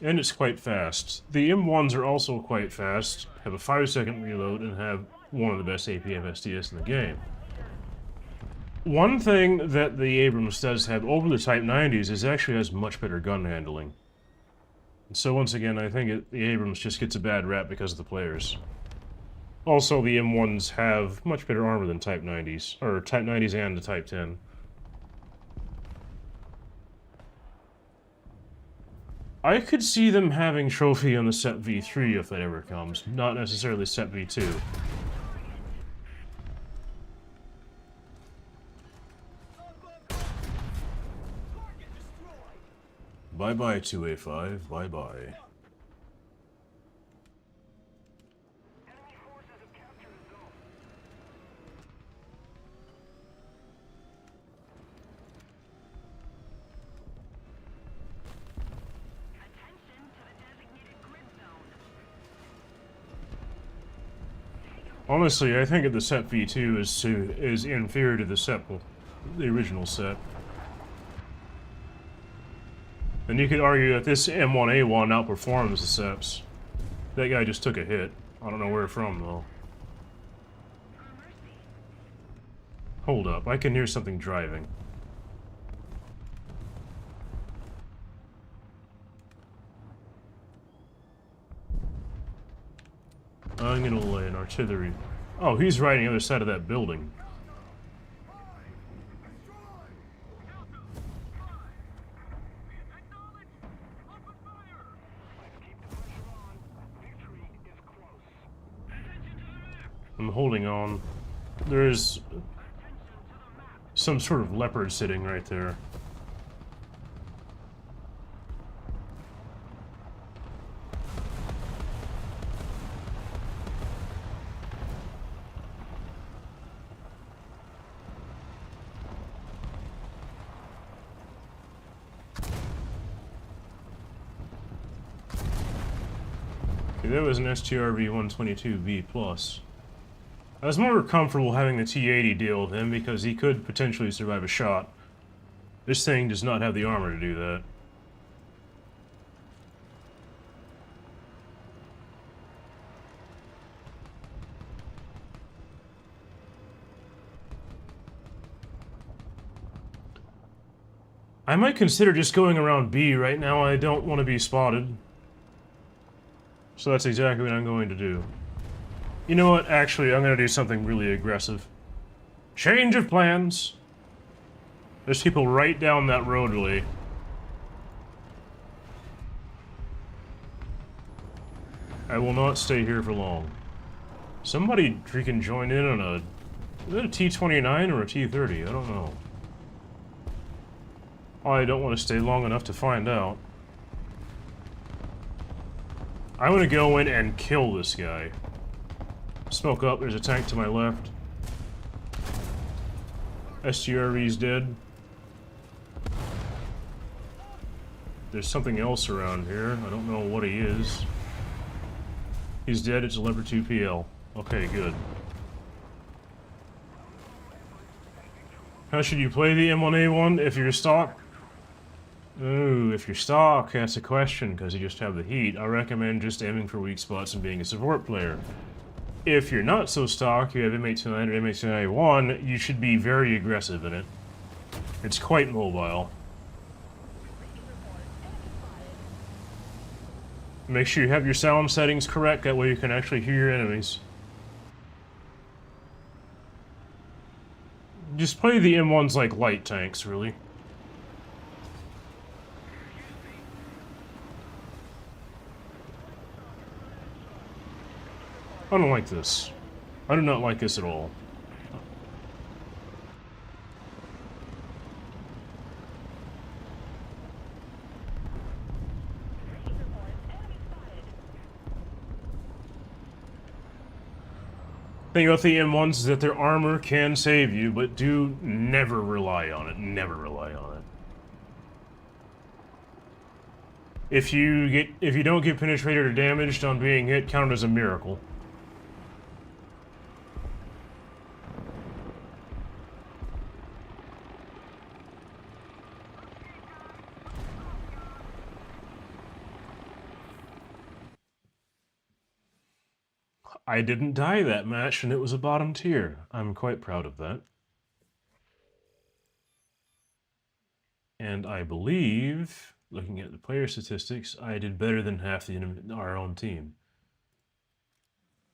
A: And it's quite fast. The M1s are also quite fast, have a 5-second reload, and have one of the best APFSDS in the game. One thing that the Abrams does have over the Type 90s is actually has much better gun handling. So once again, I think the Abrams just gets a bad rap because of the players. Also, the M1s have much better armor than Type 90s, or Type 90s and the Type 10. I could see them having trophy on the Set V3 if that ever comes, not necessarily Set V2. Bye-bye, 2A5, bye-bye. Honestly, I think the set V2 is inferior to the original set. And you could argue that this M1A1 outperforms the SEPs. That guy just took a hit. I don't know where from, though. Hold up, I can hear something driving. I'm gonna lay an artillery. Oh, he's riding the other side of that building. I'm holding on. There's some sort of leopard sitting right there. Okay, that was an STRV-122B+. I was more comfortable having the T-80 deal with him because he could potentially survive a shot. This thing does not have the armor to do that. I might consider just going around B right now. I don't want to be spotted. So that's exactly what I'm going to do. You know what? Actually, I'm going to do something really aggressive. Change of plans! There's people right down that roadway. I will not stay here for long. Somebody freaking joined in on a... Is that a T-29 or a T-30? I don't know. I don't want to stay long enough to find out. I'm gonna go in and kill this guy. Smoke up, there's a tank to my left. STRV's dead. There's something else around here. I don't know what he is. He's dead, it's a Leopard 2PL. Okay, good. How should you play the M1A1 if you're stock? Ooh, if you're stock, that's a question, because you just have the heat. I recommend just aiming for weak spots and being a support player. If you're not so stock, you have M1A1 or M1A1, you should be very aggressive in it. It's quite mobile. Make sure you have your sound settings correct, that way you can actually hear your enemies. Just play the M1s like light tanks, really. I don't like this. I do not like this at all. The thing about the M1s is that their armor can save you, but do never rely on it. Never rely on it. If you don't get penetrated or damaged on being hit, count it as a miracle. I didn't die that match, and it was a bottom tier. I'm quite proud of that. And I believe, looking at the player statistics, I did better than half our own team.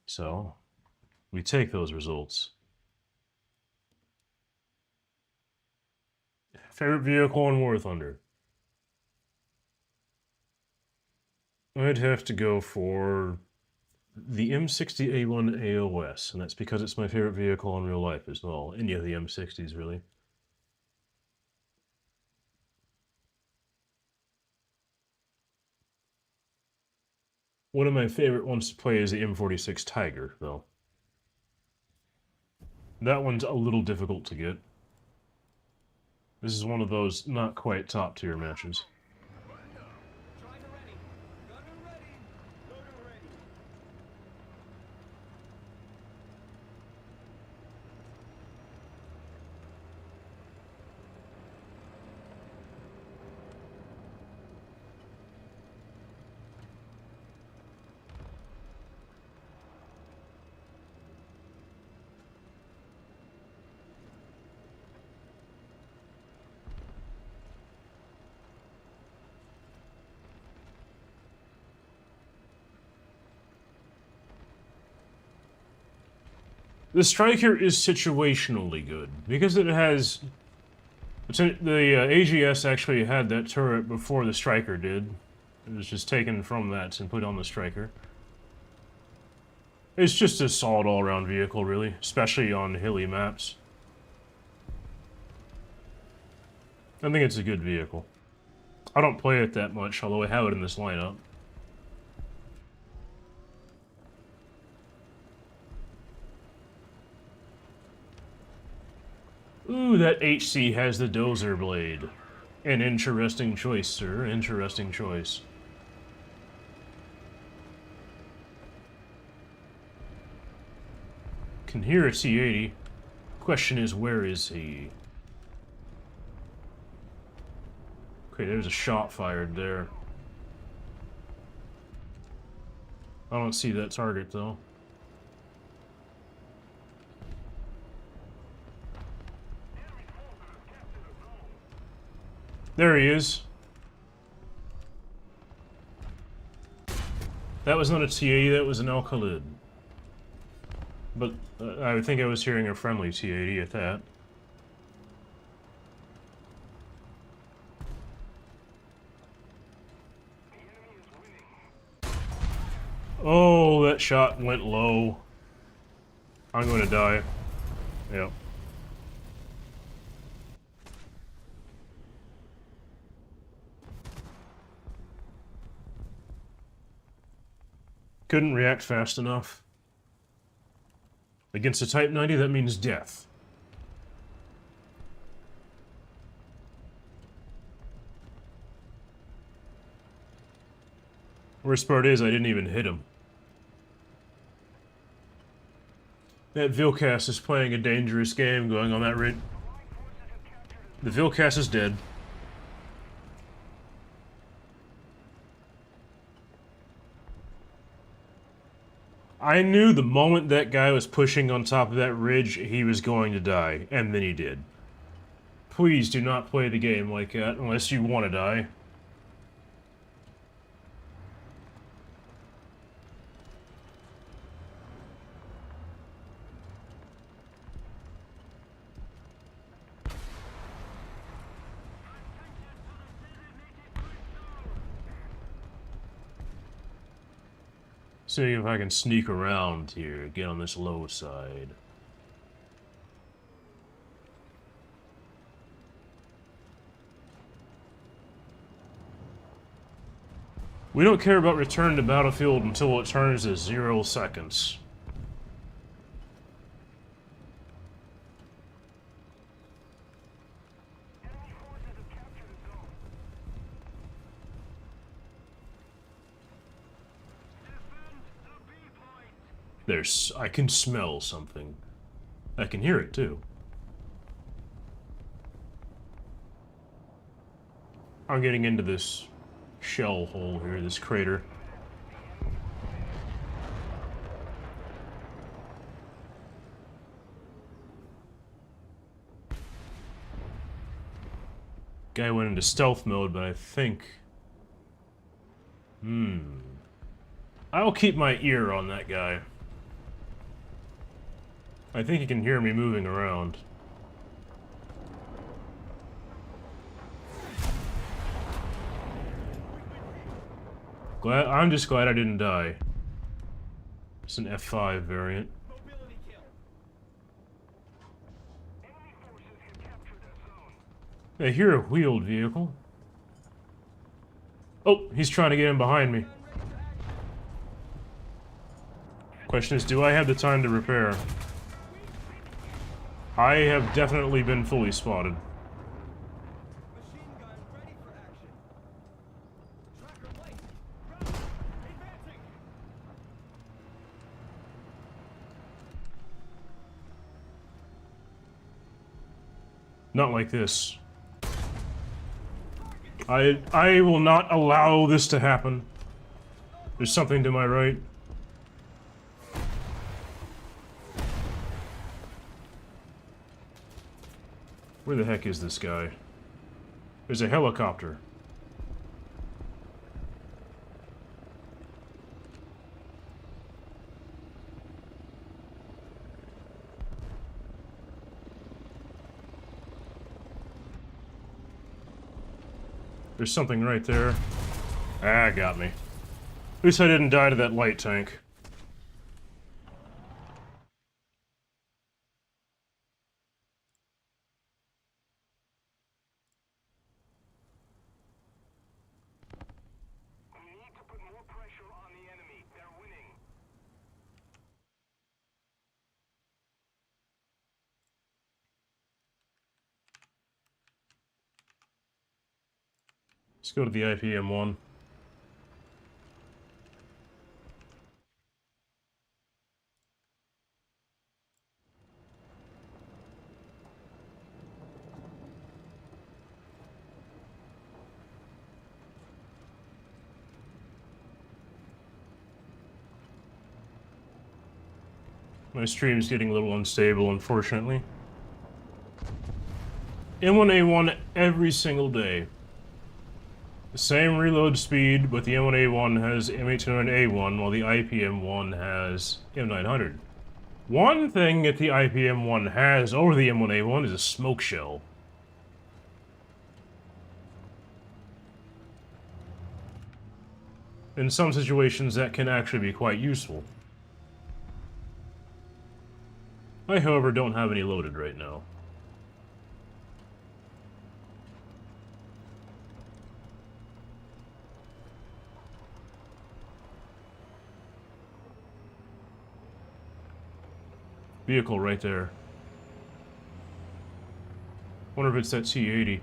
A: So, we take those results. Favorite vehicle in War Thunder? I'd have to go for the M60A1 AOS, and that's because it's my favorite vehicle in real life as well. Any of the M60s, really. One of my favorite ones to play is the M46 Tiger, though. That one's a little difficult to get. This is one of those not quite top tier matches. The Striker is situationally good, because it has... The AGS actually had that turret before the Striker did. It was just taken from that and put on the Striker. It's just a solid all-around vehicle, really, especially on hilly maps. I think it's a good vehicle. I don't play it that much, although I have it in this lineup. Ooh, that HC has the dozer blade. An interesting choice, sir. Interesting choice. Can hear a T-80. Question is, where is he? Okay, there's a shot fired there. I don't see that target, though. There he is. That was not a T-80, that was an Al-Khalid. But I think I was hearing a friendly T-80 at that. Oh, that shot went low. I'm gonna die. Yep. Couldn't react fast enough. Against a Type 90, that means death. Worst part is, I didn't even hit him. That Vilcast is playing a dangerous game going on that ridge. The Vilcast is dead. I knew the moment that guy was pushing on top of that ridge, he was going to die, and then he did. Please do not play the game like that unless you want to die. See if I can sneak around here, get on this low side. We don't care about return to battlefield until it turns to 0 seconds. I can smell something. I can hear it too. I'm getting into this shell hole here, this crater. Guy went into stealth mode, but I think... I'll keep my ear on that guy. I think he can hear me moving around. I'm just glad I didn't die. It's an F5 variant. I hear a wheeled vehicle. Oh, he's trying to get in behind me. Question is, do I have the time to repair? I have definitely been fully spotted. Not like this. I will not allow this to happen. There's something to my right. Where the heck is this guy? There's a helicopter. There's something right there. Ah, got me. At least I didn't die to that light tank.
B: We need to put more pressure on the enemy. They're winning.
A: Let's go to the IPM-1. My stream's getting a little unstable, unfortunately. M1A1 every single day. The same reload speed, but the M1A1 has M1A1 while the IPM-1 has M900. One thing that the IPM-1 has over the M1A1 is a smoke shell. In some situations, that can actually be quite useful. I, however, don't have any loaded right now. Vehicle right there. Wonder if it's that T-80.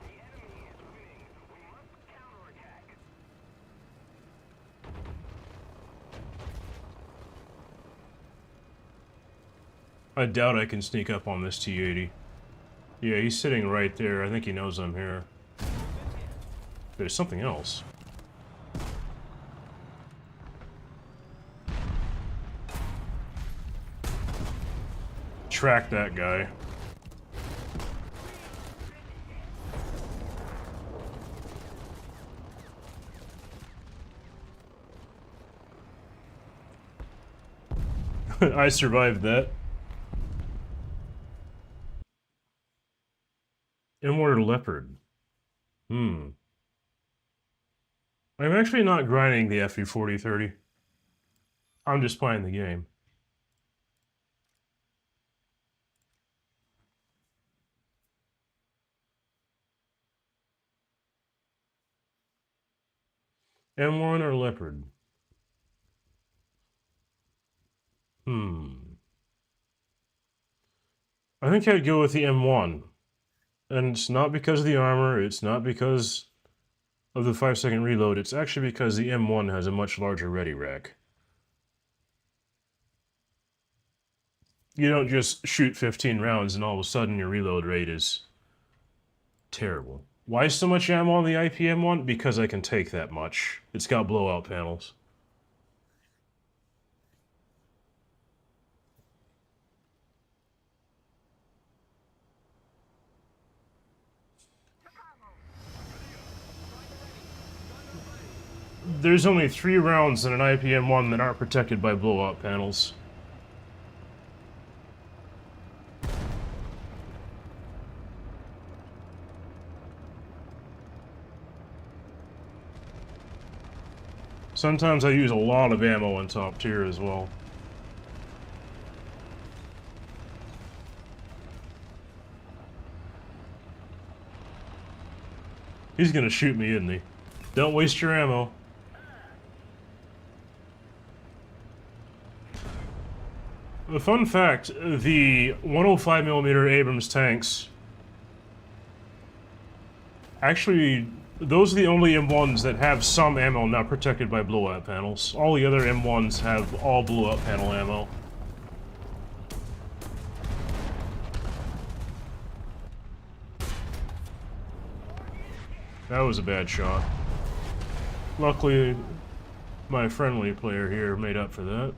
B: The enemy is winning. We must counterattack.
A: I doubt I can sneak up on this T-80. Yeah, he's sitting right there. I think he knows I'm here. There's something else. Track that guy. I survived that. Immortal Leopard. I'm actually not grinding the FE4030. I'm just playing the game. M1 or Leopard? I think I'd go with the M1. And it's not because of the armor, it's not because of the 5-second reload, it's actually because the M1 has a much larger ready rack. You don't just shoot 15 rounds and all of a sudden your reload rate is terrible. Why so much ammo on the IPM-1? Because I can take that much. It's got blowout panels. There's only 3 rounds in an IPM-1 that aren't protected by blowout panels. Sometimes I use a lot of ammo on top tier as well. He's gonna shoot me, isn't he? Don't waste your ammo. A fun fact, the 105mm Abrams tanks, actually, those are the only M1s that have some ammo not protected by blowout panels. All the other M1s have all blowout panel ammo. That was a bad shot. Luckily, my friendly player here made up for that.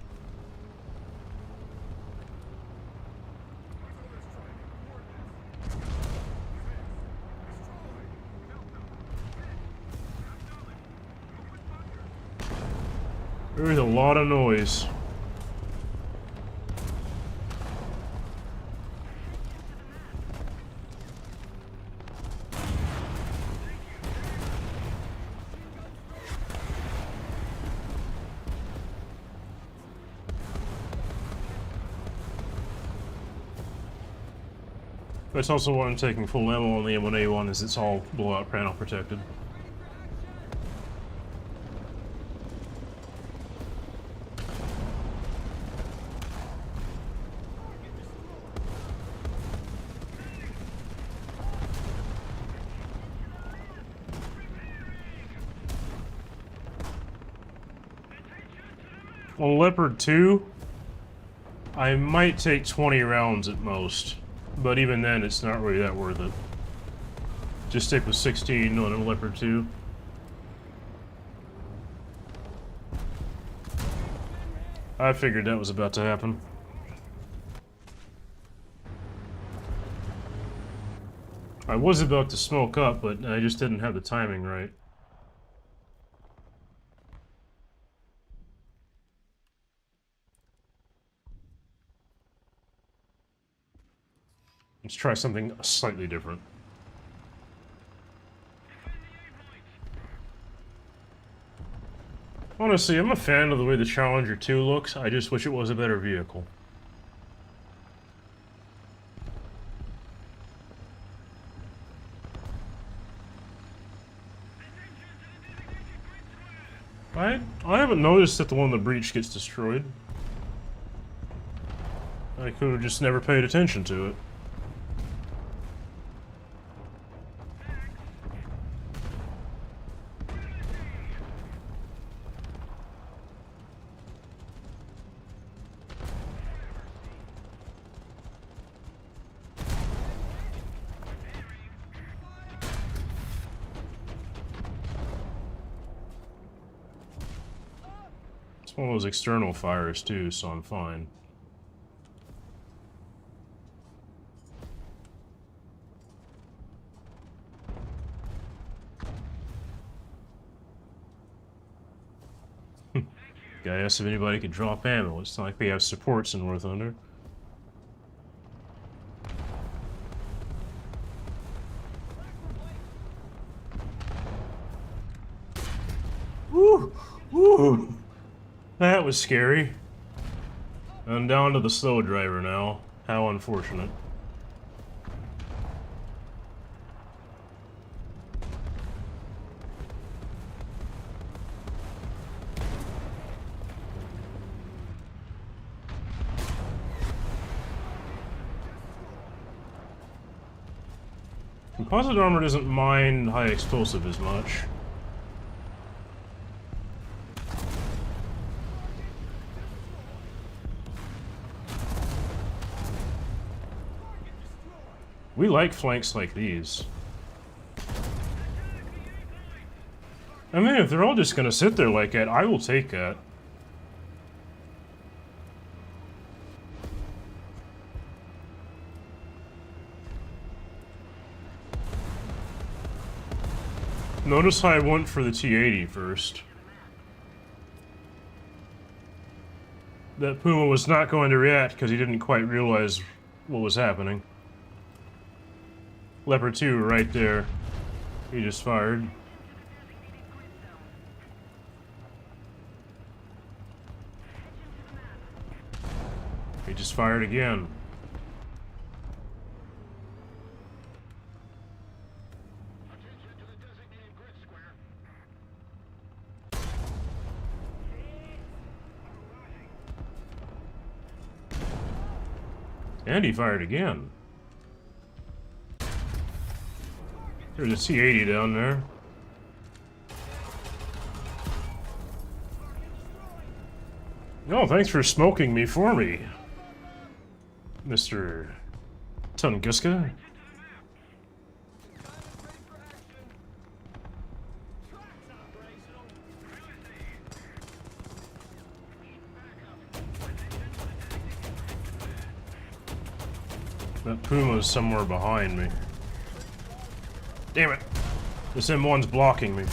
A: There is a lot of noise. That's also why I'm taking full ammo on the M1A1, is it's all blowout panel protected. On Leopard 2, I might take 20 rounds at most, but even then it's not really that worth it. Just stick with 16 on a Leopard 2. I figured that was about to happen. I was about to smoke up, but I just didn't have the timing right. Let's try something slightly different. Honestly, I'm a fan of the way the Challenger 2 looks. I just wish it was a better vehicle. I haven't noticed that the one in the breach gets destroyed. I could have just never paid attention to it. It's one of those external fires too, so I'm fine. Guy asked if anybody could drop ammo. It's not like we have supports in War Thunder. Woo! Woo! That was scary. I'm down to the slow driver now. How unfortunate. Composite armor doesn't mind high explosive as much. We like flanks like these. I mean, if they're all just gonna sit there like that, I will take that. Notice how I went for the T-80 first. That Puma was not going to react because he didn't quite realize what was happening. Leopard 2 right there. He just fired. He just fired again. And he fired again. There's a T-80 down there. Oh, thanks for smoking me for me, Mr. Tunguska. That Puma's somewhere behind me. Damn it! This M1's blocking me.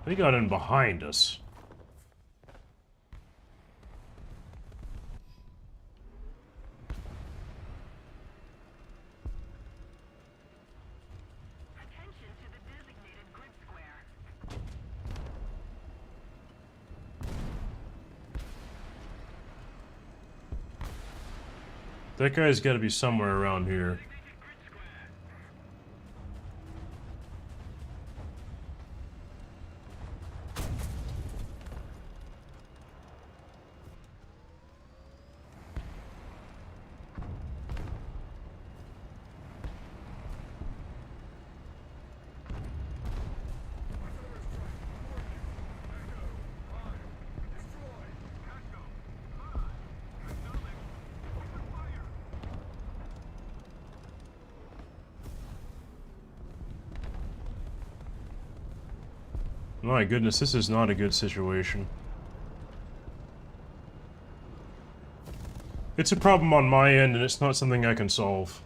A: They got in behind us.
B: Attention to the designated grid square.
A: That guy's got to be somewhere around here. My goodness, this is not a good situation. It's a problem on my end, and it's not something I can solve.